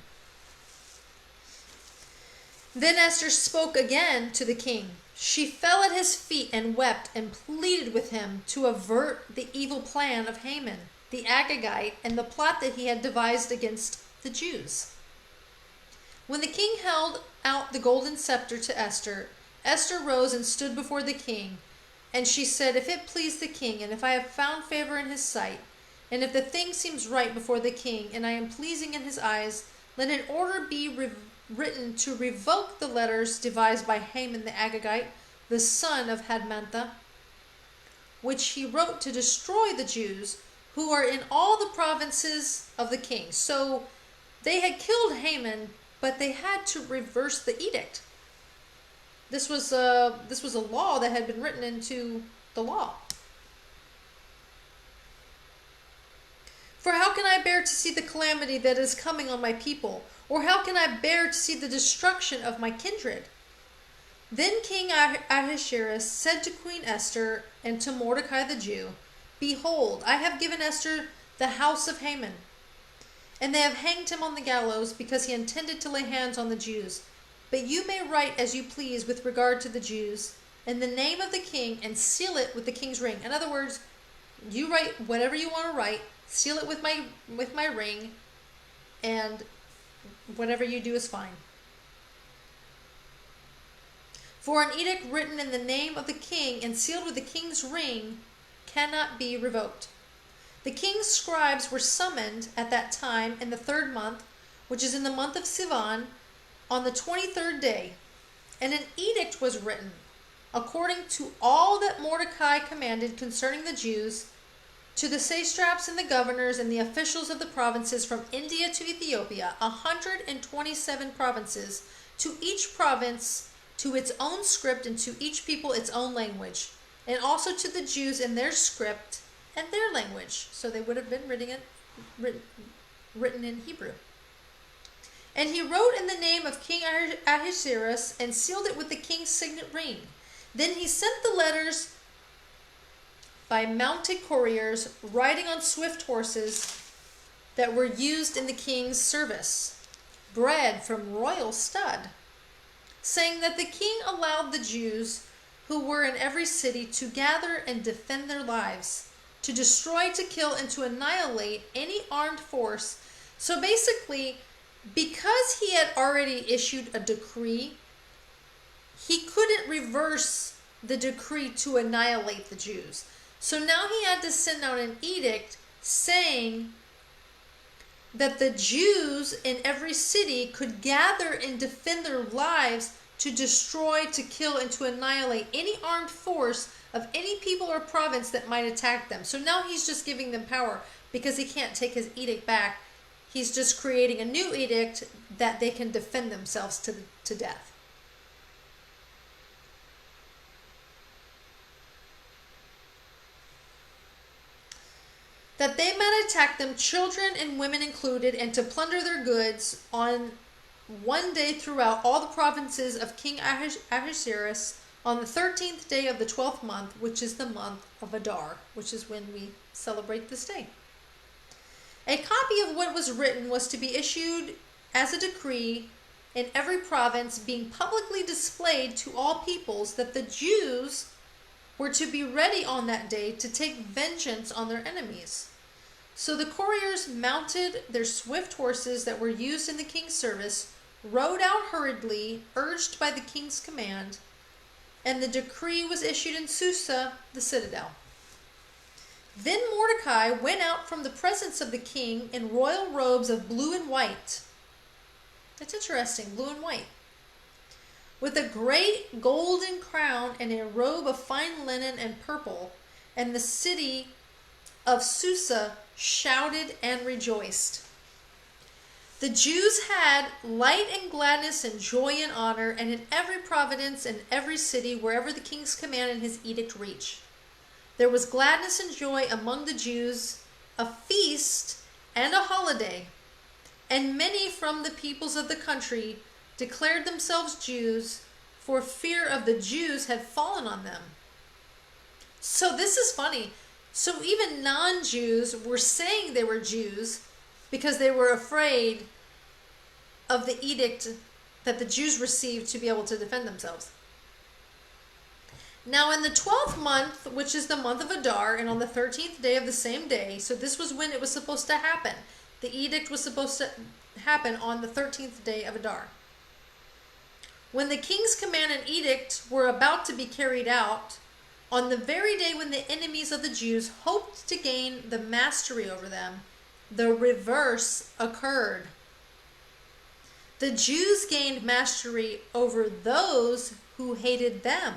Then Esther spoke again to the king. She fell at his feet and wept and pleaded with him to avert the evil plan of Haman, the Agagite, and the plot that he had devised against the Jews. When the king held out the golden scepter to Esther, Esther rose and stood before the king. And she said, if it please the king, and if I have found favor in his sight, and if the thing seems right before the king, and I am pleasing in his eyes, let an order be written to revoke the letters devised by Haman the Agagite, the son of Hadmantha, which he wrote to destroy the Jews who are in all the provinces of the king. So they had killed Haman, but they had to reverse the edict. This was a law that had been written into the law. For how can I bear to see the calamity that is coming on my people? Or how can I bear to see the destruction of my kindred? Then King Ahasuerus said to Queen Esther and to Mordecai the Jew, behold, I have given Esther the house of Haman, and they have hanged him on the gallows because he intended to lay hands on the Jews. But you may write as you please with regard to the Jews in the name of the king and seal it with the king's ring. In other words, you write whatever you want to write, seal it with my ring, and whatever you do is fine. For an edict written in the name of the king and sealed with the king's ring cannot be revoked. The king's scribes were summoned at that time in the 3rd month, which is in the month of Sivan, on the 23rd day, and an edict was written, according to all that Mordecai commanded concerning the Jews, to the satraps and the governors and the officials of the provinces from India to Ethiopia, 127 provinces, to each province to its own script and to each people its own language, and also to the Jews in their script and their language. So they would have been written in Hebrew. And he wrote in the name of King Ahasuerus and sealed it with the king's signet ring. Then he sent the letters by mounted couriers riding on swift horses that were used in the king's service, bred from royal stud, saying that the king allowed the Jews who were in every city to gather and defend their lives, to destroy, to kill, and to annihilate any armed force. So basically, because he had already issued a decree, he couldn't reverse the decree to annihilate the Jews. So now he had to send out an edict saying that the Jews in every city could gather and defend their lives to destroy, to kill, and to annihilate any armed force of any people or province that might attack them. So now he's just giving them power because he can't take his edict back. He's just creating a new edict that they can defend themselves to death. That they might attack them, children and women included, and to plunder their goods on one day throughout all the provinces of King Ahasuerus on the 13th day of the 12th month, which is the month of Adar, which is when we celebrate this day. A copy of what was written was to be issued as a decree in every province, being publicly displayed to all peoples, that the Jews were to be ready on that day to take vengeance on their enemies. So the couriers mounted their swift horses that were used in the king's service, rode out hurriedly, urged by the king's command, and the decree was issued in Susa, the citadel. Then Mordecai went out from the presence of the king in royal robes of blue and white. That's interesting, blue and white. With a great golden crown and a robe of fine linen and purple, and the city of Susa shouted and rejoiced. The Jews had light and gladness and joy and honor, and in every province and every city, wherever the king's command and his edict reached, there was gladness and joy among the Jews, a feast and a holiday. And many from the peoples of the country declared themselves Jews, for fear of the Jews had fallen on them. So this is funny. So even non-Jews were saying they were Jews because they were afraid of the edict that the Jews received to be able to defend themselves. Now in the 12th month, which is the month of Adar, and on the 13th day of the same day, so this was when it was supposed to happen. The edict was supposed to happen on the 13th day of Adar. When the king's command and edict were about to be carried out, on the very day when the enemies of the Jews hoped to gain the mastery over them, the reverse occurred. The Jews gained mastery over those who hated them.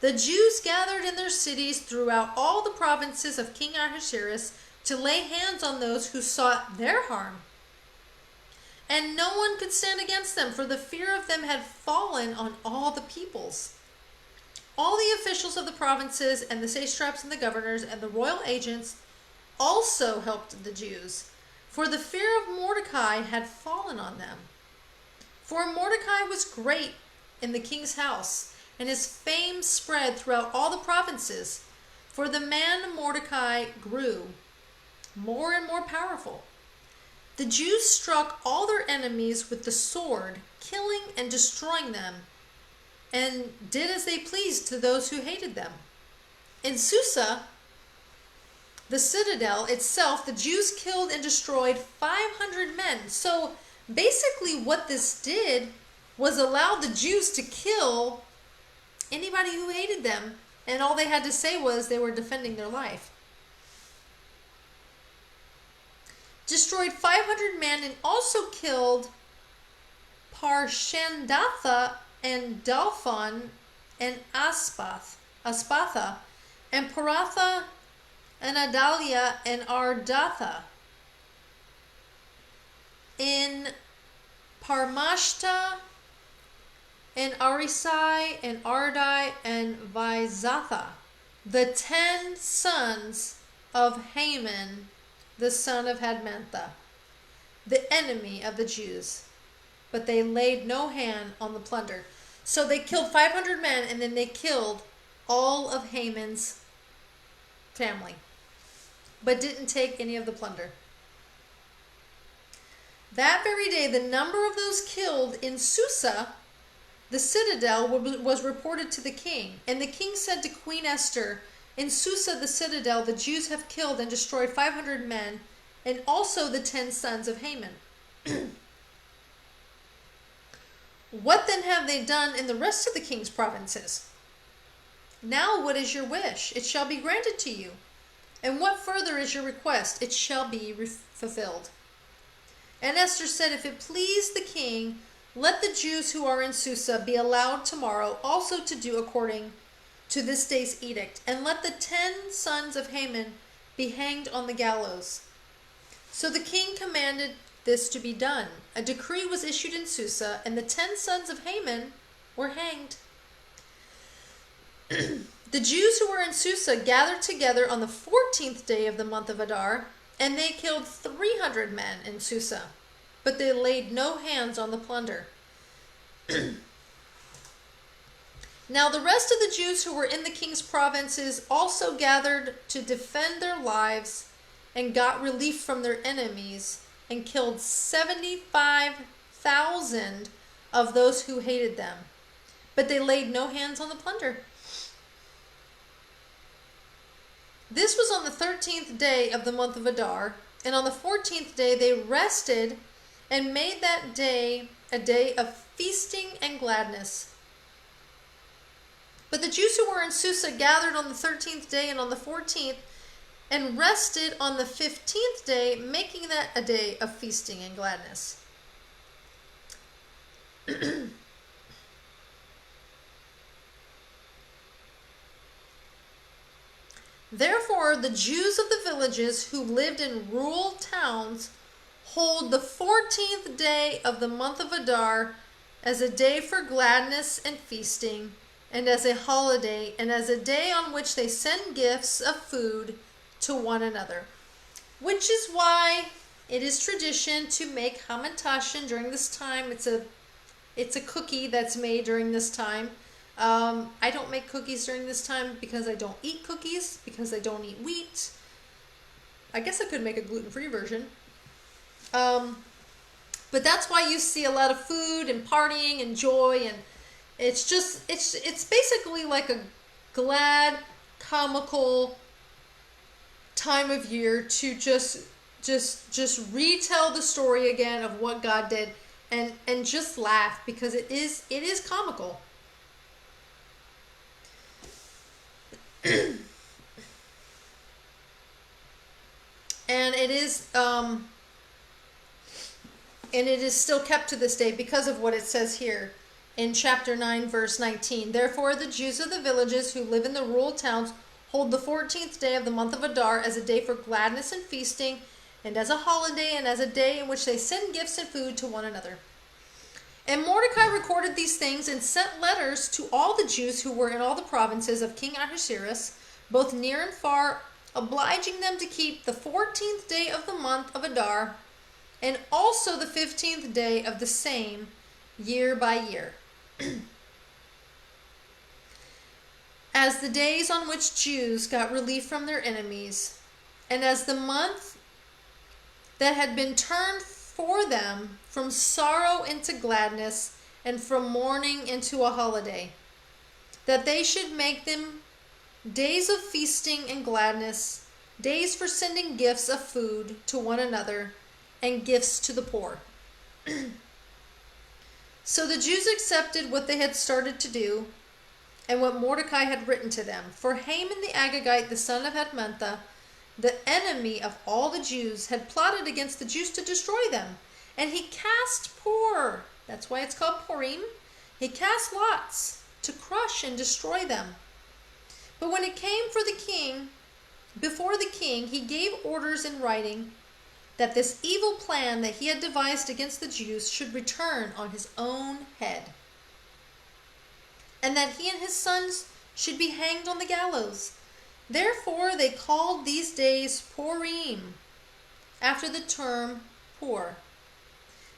The Jews gathered in their cities throughout all the provinces of King Ahasuerus to lay hands on those who sought their harm. And no one could stand against them, for the fear of them had fallen on all the peoples. All the officials of the provinces and the satraps and the governors and the royal agents also helped the Jews, for the fear of Mordecai had fallen on them. For Mordecai was great in the king's house, and his fame spread throughout all the provinces, for the man Mordecai grew more and more powerful. The Jews struck all their enemies with the sword, killing and destroying them, and did as they pleased to those who hated them. In Susa, the citadel itself, the Jews killed and destroyed 500 men. So basically what this did was allow the Jews to kill anybody who hated them, and all they had to say was they were defending their life. Destroyed 500 men and also killed Parshandatha and Dalphon and Aspatha and Paratha and Adalia and Ardatha. In Parmashta and Arisai and Ardai and Vizatha, the 10 sons of Haman, the son of Hadmantha, the enemy of the Jews. But they laid no hand on the plunder. So they killed 500 men, and then they killed all of Haman's family, but didn't take any of the plunder. That very day, the number of those killed in Susa, the citadel, was reported to the king. And the king said to Queen Esther, in Susa, the citadel, the Jews have killed and destroyed 500 men, and also the 10 sons of Haman. What then have they done in the rest of the king's provinces? Now what is your wish? It shall be granted to you. And what further is your request? It shall be fulfilled. And Esther said, if it please the king, let the Jews who are in Susa be allowed tomorrow also to do according to this day's edict, and let the 10 sons of Haman be hanged on the gallows. So the king commanded this to be done. A decree was issued in Susa, and the 10 sons of Haman were hanged. The Jews who were in Susa gathered together on the 14th day of the month of Adar, and they killed 300 men in Susa, but they laid no hands on the plunder. Now the rest of the Jews who were in the king's provinces also gathered to defend their lives and got relief from their enemies and killed 75,000 of those who hated them, but they laid no hands on the plunder. This was on the 13th day of the month of Adar, and on the 14th day they rested and made that day a day of feasting and gladness. But the Jews who were in Susa gathered on the 13th day and on the 14th and rested on the 15th day, making that a day of feasting and gladness. Therefore, the Jews of the villages who lived in rural towns hold the 14th day of the month of Adar as a day for gladness and feasting, and as a holiday, and as a day on which they send gifts of food to one another. Which is why it is tradition to make hamantashen during this time. It's a cookie that's made during this time. I don't make cookies during this time because I don't eat cookies, because I don't eat wheat. I guess I could make a gluten-free version. But that's why you see a lot of food and partying and joy, and it's basically like a glad, comical time of year to just retell the story again of what God did and just laugh, because it is comical. And it is still kept to this day because of what it says here in chapter 9 verse 19. Therefore the Jews of the villages who live in the rural towns hold the 14th day of the month of Adar as a day for gladness and feasting, and as a holiday, and as a day in which they send gifts and food to one another. And Mordecai recorded these things and sent letters to all the Jews who were in all the provinces of King Ahasuerus, both near and far, obliging them to keep the 14th day of the month of Adar, and also the 15th day of the same, year by year, as the days on which Jews got relief from their enemies, and as the month that had been turned for them from sorrow into gladness, and from mourning into a holiday, that they should make them days of feasting and gladness, days for sending gifts of food to one another, and gifts to the poor. So the Jews accepted what they had started to do, and what Mordecai had written to them. For Haman the Agagite, the son of Hammedatha, the enemy of all the Jews, had plotted against the Jews to destroy them. And he cast that's why it's called Purim. He cast lots to crush and destroy them. But when it came before the king, he gave orders in writing that this evil plan that he had devised against the Jews should return on his own head, and that he and his sons should be hanged on the gallows. Therefore they called these days Purim, after the term Pur.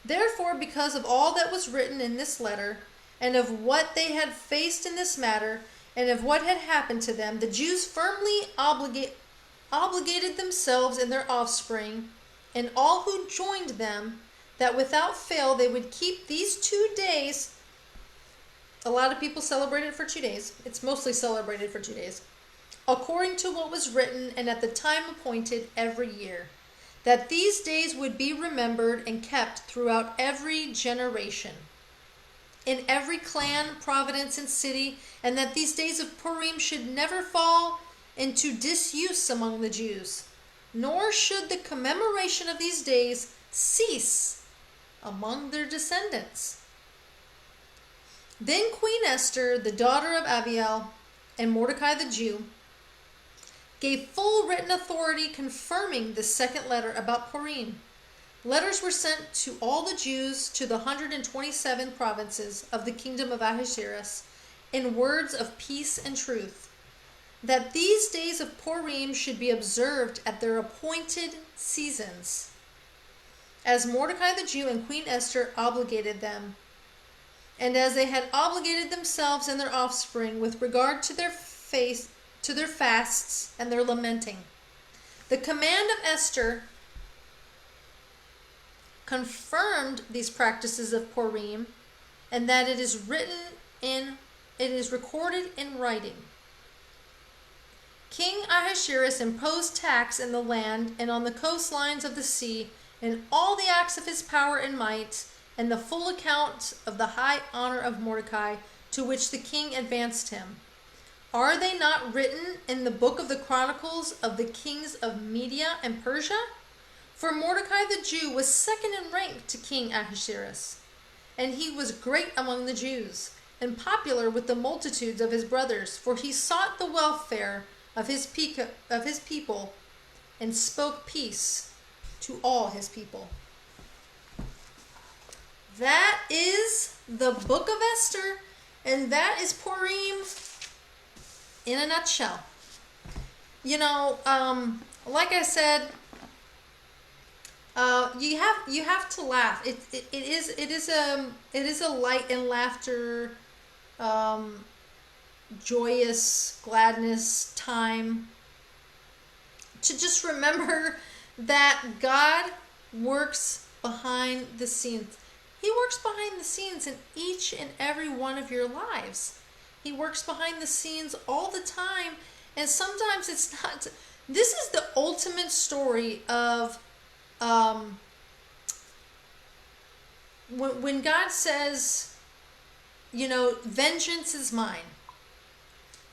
Therefore, because of all that was written in this letter, and of what they had faced in this matter, and of what had happened to them, the Jews firmly obligated themselves and their offspring, and all who joined them, that without fail they would keep these 2 days. A lot of people celebrate it for 2 days. It's mostly celebrated for 2 days. According to what was written and at the time appointed every year, that these days would be remembered and kept throughout every generation, in every clan, province, and city, and that these days of Purim should never fall into disuse among the Jews, nor should the commemoration of these days cease among their descendants, Then Queen Esther, the daughter of Abiel, and Mordecai the Jew, gave full written authority confirming the second letter about Purim. Letters were sent to all the Jews to the 127 provinces of the kingdom of Ahasuerus in words of peace and truth, that these days of Purim should be observed at their appointed seasons, as Mordecai the Jew and Queen Esther obligated them, and as they had obligated themselves and their offspring with regard to their fasts and their lamenting. The command of Esther confirmed these practices of Purim, and that it is recorded in writing. King Ahasuerus imposed tax in the land and on the coastlines of the sea, and all the acts of his power and might, and the full account of the high honor of Mordecai, to which the king advanced him. Are they not written in the book of the Chronicles of the kings of Media and Persia? For Mordecai the Jew was second in rank to King Ahasuerus, and he was great among the Jews, and popular with the multitudes of his brothers, for he sought the welfare of his people, and spoke peace to all his people. That is the book of Esther, and that is Purim in a nutshell. You know, like I said, you have to laugh. It is a light and laughter, joyous gladness time to just remember that God works behind the scenes. He works behind the scenes in each and every one of your lives. He works behind the scenes all the time, and sometimes it's not. This is the ultimate story of when God says, you know, vengeance is mine.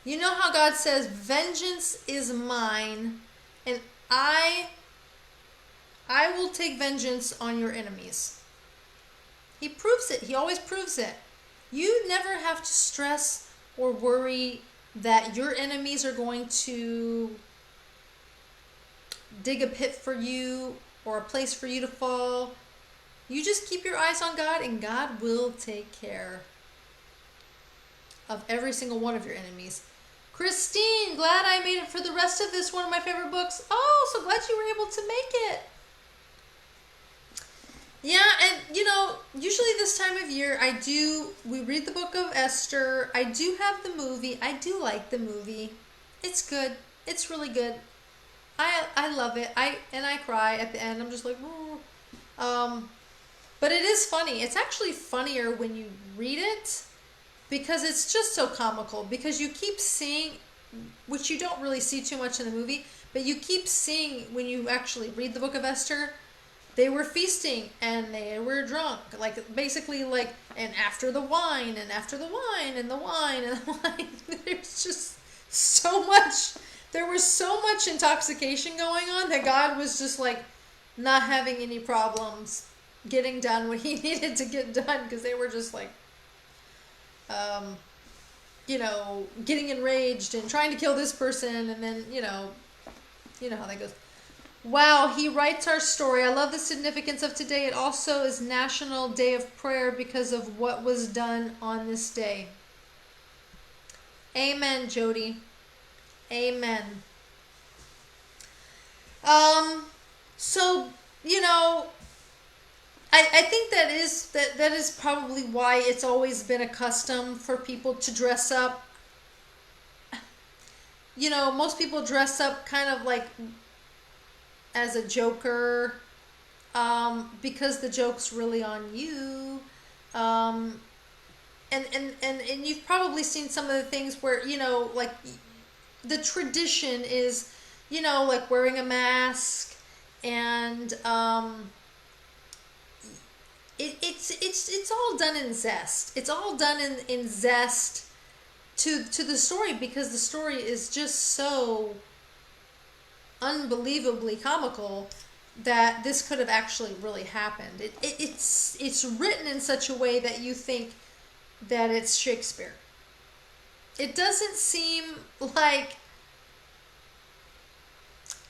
You know how God says, vengeance is mine, and I will take vengeance on your enemies. He proves it. He always proves it. You never have to stress or worry that your enemies are going to dig a pit for you or a place for you to fall. You just keep your eyes on God, and God will take care of every single one of your enemies. Christine, glad I made it for the rest of this, one of my favorite books. Oh, so glad you were able to make it. Yeah, and you know, usually this time of year we read the book of Esther. I do have the movie. I do like the movie. It's good. It's really good. I love it. I cry at the end. I'm just like, ooh. But it is funny. It's actually funnier when you read it, because it's just so comical, because you keep seeing, which you don't really see too much in the movie, but you keep seeing when you actually read the book of Esther, they were feasting and they were drunk, like basically like, and after the wine and after the wine and the wine and the wine, there's just so much, there was so much intoxication going on that God was just like not having any problems getting done what he needed to get done, because they were just like, you know, getting enraged and trying to kill this person, and then, you know how that goes. Wow, he writes our story. I love the significance of today. It also is National Day of Prayer because of what was done on this day. Amen, Jody. Amen. So, you know, I think that is probably why it's always been a custom for people to dress up. You know, most people dress up kind of like as a joker, because the joke's really on you. And you've probably seen some of the things where, you know, like the tradition is, you know, like wearing a mask, and it's all done in zest. It's all done in zest to the story, because the story is just so unbelievably comical that this could have actually really happened. It's written in such a way that you think, that it's Shakespeare. It doesn't seem like,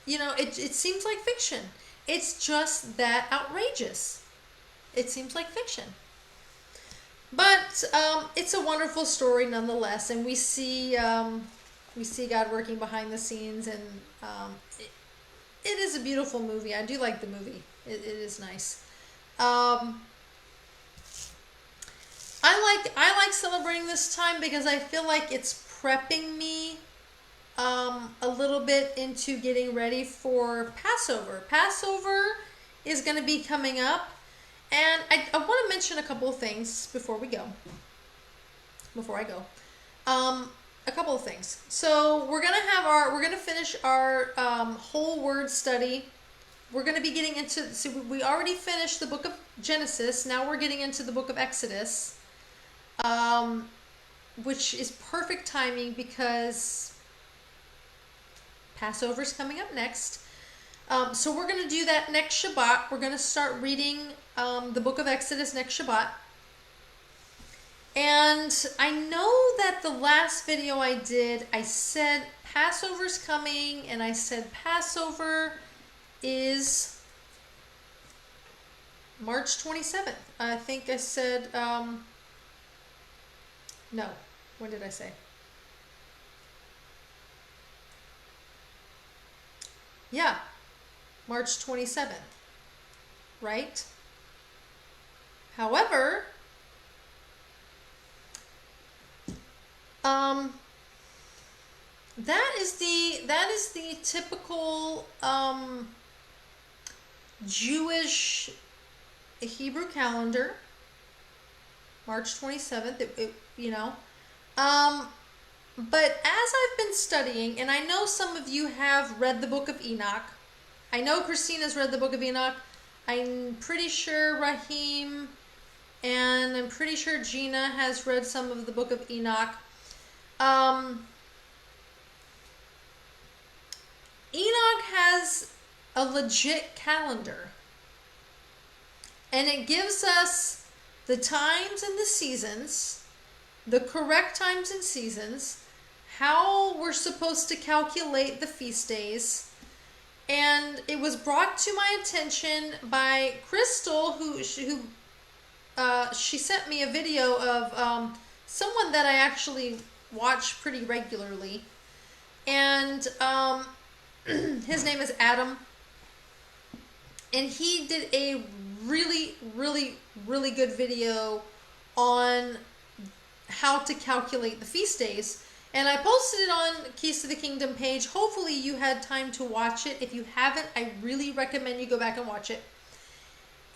it seems like fiction. It's just that outrageous. It seems like fiction. But it's a wonderful story nonetheless, and we see God working behind the scenes, and it is a beautiful movie. I do like the movie. It is nice. I like celebrating this time because I feel like it's prepping me a little bit into getting ready for Passover. Passover is going to be coming up, and I want to mention a couple of things before I go. A couple of things. So we're gonna finish our whole word study. We're gonna be getting into. So we already finished the book of Genesis. Now we're getting into the book of Exodus, which is perfect timing because Passover's coming up next. So we're gonna do that next Shabbat. We're gonna start reading the book of Exodus next Shabbat. And I know that the last video I did, I said Passover's coming, and I said Passover is March 27th. I think I said, no, when did I say? Yeah, March 27th, right? However, that is the typical Jewish Hebrew calendar, March 27th. But as I've been studying, and I know some of you have read the book of Enoch. I know Christina's read the book of Enoch. I'm pretty sure Raheem and I'm pretty sure Gina has read some of the book of Enoch. Enoch has a legit calendar, and it gives us the times and the seasons, the correct times and seasons, how we're supposed to calculate the feast days. And it was brought to my attention by Crystal, who she sent me a video of someone that I actually watch pretty regularly, and his name is Adam, and he did a really, really, really good video on how to calculate the feast days, and I posted it on Keys to the Kingdom page. Hopefully you had time to watch it. If you haven't, I really recommend you go back and watch it.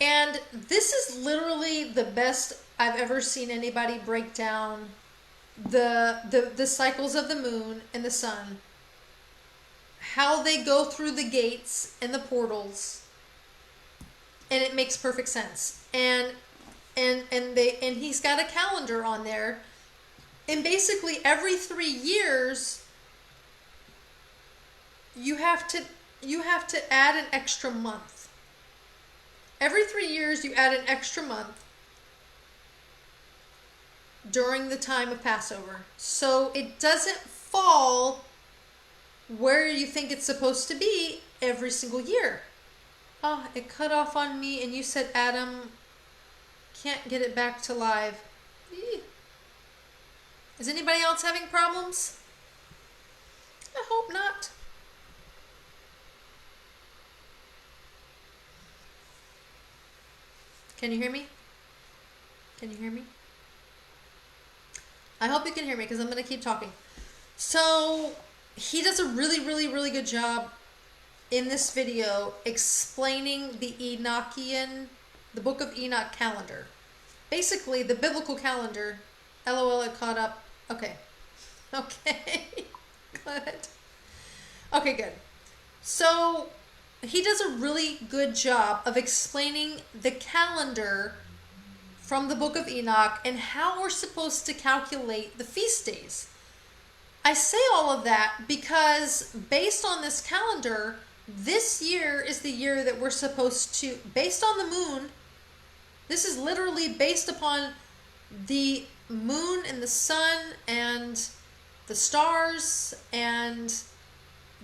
And this is literally the best I've ever seen anybody break down the cycles of the moon and the sun, how they go through the gates and the portals, and it makes perfect sense. And he's got a calendar on there, and basically every 3 years you have to add an extra month. Every 3 years you add an extra month during the time of Passover, so it doesn't fall where you think it's supposed to be every single year. Oh, it cut off on me, and you said Adam can't get it back to live. Eeh. Is anybody else having problems? I hope not. Can you hear me? Can you hear me? I hope you can hear me, because I'm going to keep talking. So he does a really, really, really good job in this video explaining the Enochian, the Book of Enoch calendar. Basically, the biblical calendar. LOL, it caught up. Okay. Okay. Good. Okay, good. So he does a really good job of explaining the calendar from the Book of Enoch and how we're supposed to calculate the feast days. I say all of that because based on this calendar, this year is the year that we're supposed to, based on the moon, this is literally based upon the moon and the sun and the stars and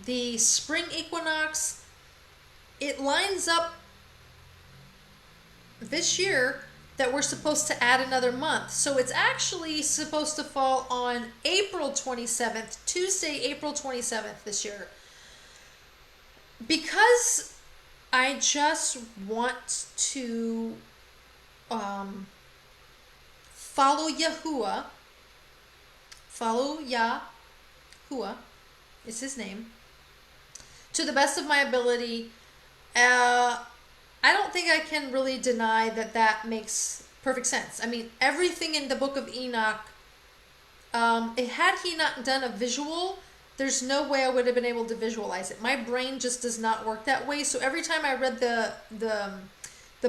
the spring equinox, it lines up this year that we're supposed to add another month. So it's actually supposed to fall on April 27th, Tuesday, April 27th this year. Because I just want to follow Yahuwah, is his name, to the best of my ability. I don't think I can really deny that that makes perfect sense. I mean, everything in the book of Enoch, had he not done a visual, there's no way I would have been able to visualize it. My brain just does not work that way. So every time I read the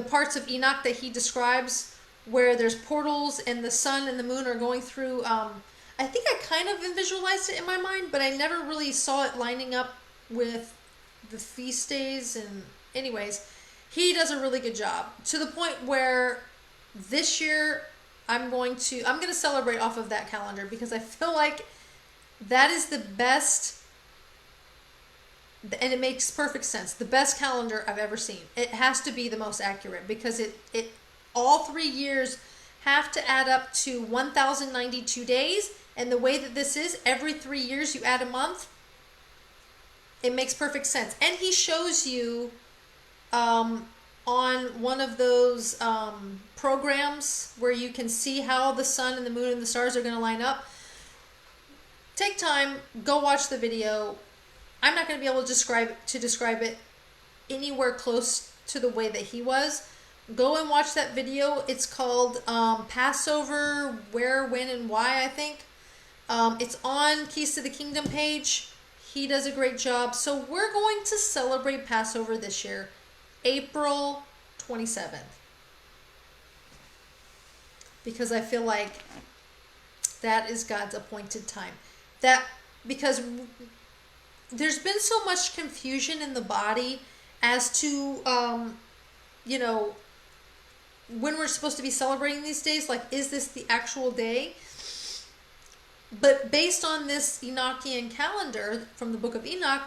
parts of Enoch that he describes, where there's portals and the sun and the moon are going through, I think I kind of visualized it in my mind, but I never really saw it lining up with the feast days. And anyways, he does a really good job, to the point where this year I'm going to celebrate off of that calendar, because I feel like that is the best, and it makes perfect sense, the best calendar I've ever seen. It has to be the most accurate, because it all 3 years have to add up to 1,092 days, and the way that this is, every 3 years you add a month, it makes perfect sense. And he shows you on one of those programs where you can see how the sun and the moon and the stars are going to line up. Take time, go watch the video. I'm not going to be able to describe it anywhere close to the way that he was. Go and watch that video. It's called Passover, Where, When, and Why, I think. It's on Keys to the Kingdom page. He does a great job. So we're going to celebrate Passover this year, April 27th. Because I feel like that is God's appointed time. Because there's been so much confusion in the body as to, when we're supposed to be celebrating these days. Like, is this the actual day? But based on this Enochian calendar from the book of Enoch,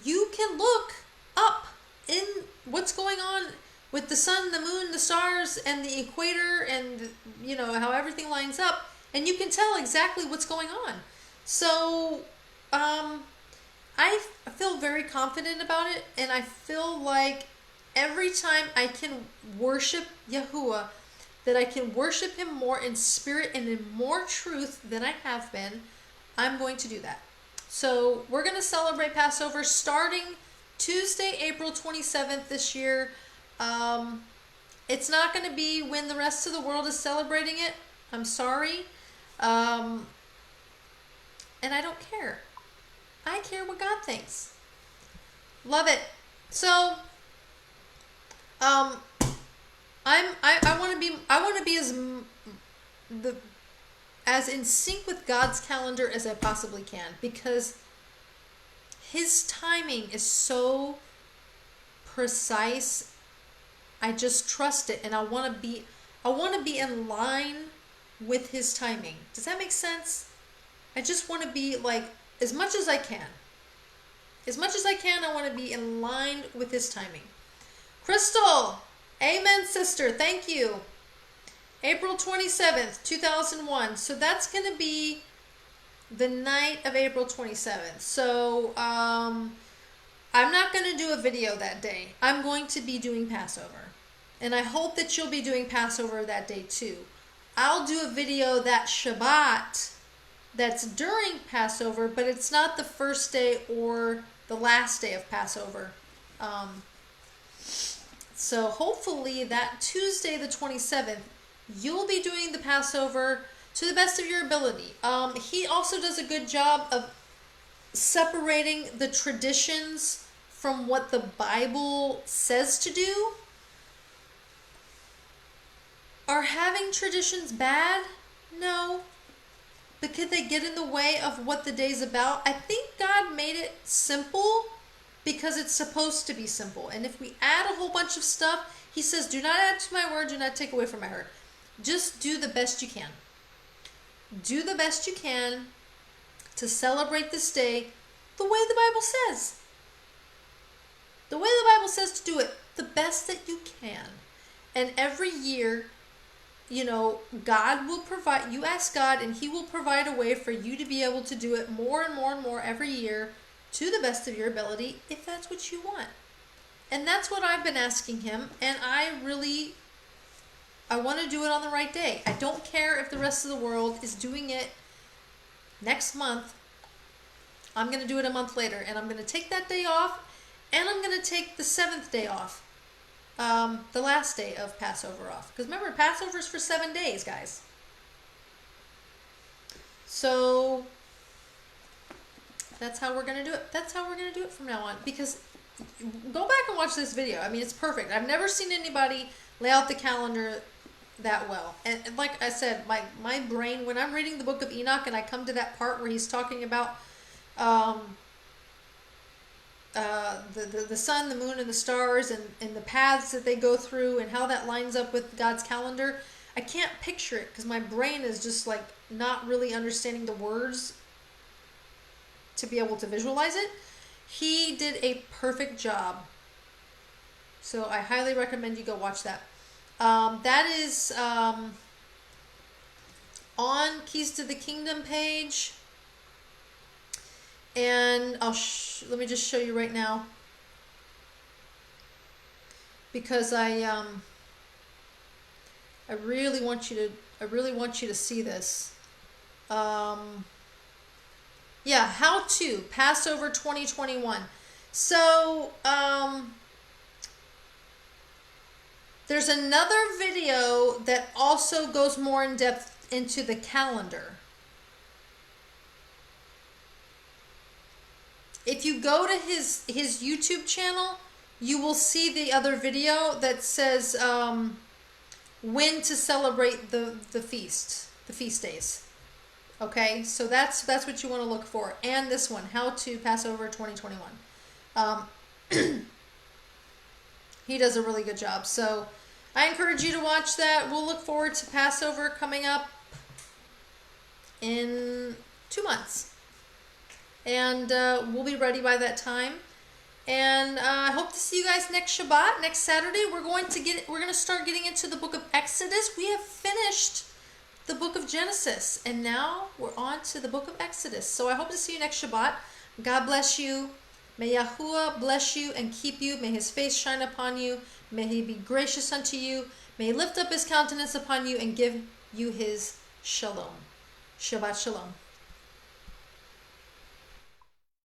you can look up in what's going on with the sun, the moon, the stars, and the equator, and how everything lines up, and you can tell exactly what's going on. So I feel very confident about it, and I feel like every time I can worship Yahuwah, that I can worship him more in spirit and in more truth than I have been, I'm going to do that. So we're going to celebrate Passover starting Tuesday, April 27th this year. It's not going to be when the rest of the world is celebrating it. I'm sorry. And I don't care. I care what God thinks. Love it. So, I want to be as in sync with God's calendar as I possibly can, because his timing is so precise. I just trust it, and I want to be in line with his timing. Does that make sense? I just want to be like, as much as I can, I want to be in line with his timing. Crystal, amen, sister. Thank you. April 27th, 2001. So that's going to be the night of April 27th. So, I'm not going to do a video that day. I'm going to be doing Passover. And I hope that you'll be doing Passover that day too. I'll do a video that Shabbat that's during Passover, but it's not the first day or the last day of Passover. So hopefully that Tuesday the 27th, you'll be doing the Passover to the best of your ability. He also does a good job of separating the traditions from what the Bible says to do. Are having traditions bad? No. But could they get in the way of what the day's about? I think God made it simple because it's supposed to be simple. And if we add a whole bunch of stuff, he says, do not add to my word, do not take away from my word. Just do the best you can. do the best you can to celebrate this day the way the Bible says. The way the Bible says to do it, the best that you can. And every year, God will provide, you ask God and he will provide a way for you to be able to do it more and more and more every year to the best of your ability, if that's what you want. And that's what I've been asking him, and I want to do it on the right day. I don't care if the rest of the world is doing it next month. I'm going to do it a month later, and I'm going to take that day off, and I'm going to take the 7th day off, the last day of Passover off. Because remember, Passover is for 7 days, guys. So that's how we're going to do it. That's how we're going to do it from now on. Because go back and watch this video. I mean, it's perfect. I've never seen anybody lay out the calendar that well. And like I said, my brain, when I'm reading the book of Enoch and I come to that part where he's talking about the sun, the moon, and the stars, and the paths that they go through and how that lines up with God's calendar, I can't picture it because my brain is just like not really understanding the words to be able to visualize it. He did a perfect job. So I highly recommend you go watch that. That is on Keys to the Kingdom page. And let me just show you right now. Because I really want you to see this. Yeah, how to Passover 2021. So, there's another video that also goes more in depth into the calendar. If you go to his YouTube channel, you will see the other video that says when to celebrate the feast days. Okay, so that's what you want to look for. And this one, how to Passover 2021. He does a really good job. So I encourage you to watch that. We'll look forward to Passover coming up in 2 months. And we'll be ready by that time. And I hope to see you guys next Shabbat, next Saturday. We're going to start getting into the book of Exodus. We have finished the book of Genesis, and now we're on to the book of Exodus. So I hope to see you next Shabbat. God bless you. May Yahuwah bless you and keep you. May his face shine upon you. May he be gracious unto you. May he lift up his countenance upon you and give you his shalom. Shabbat shalom.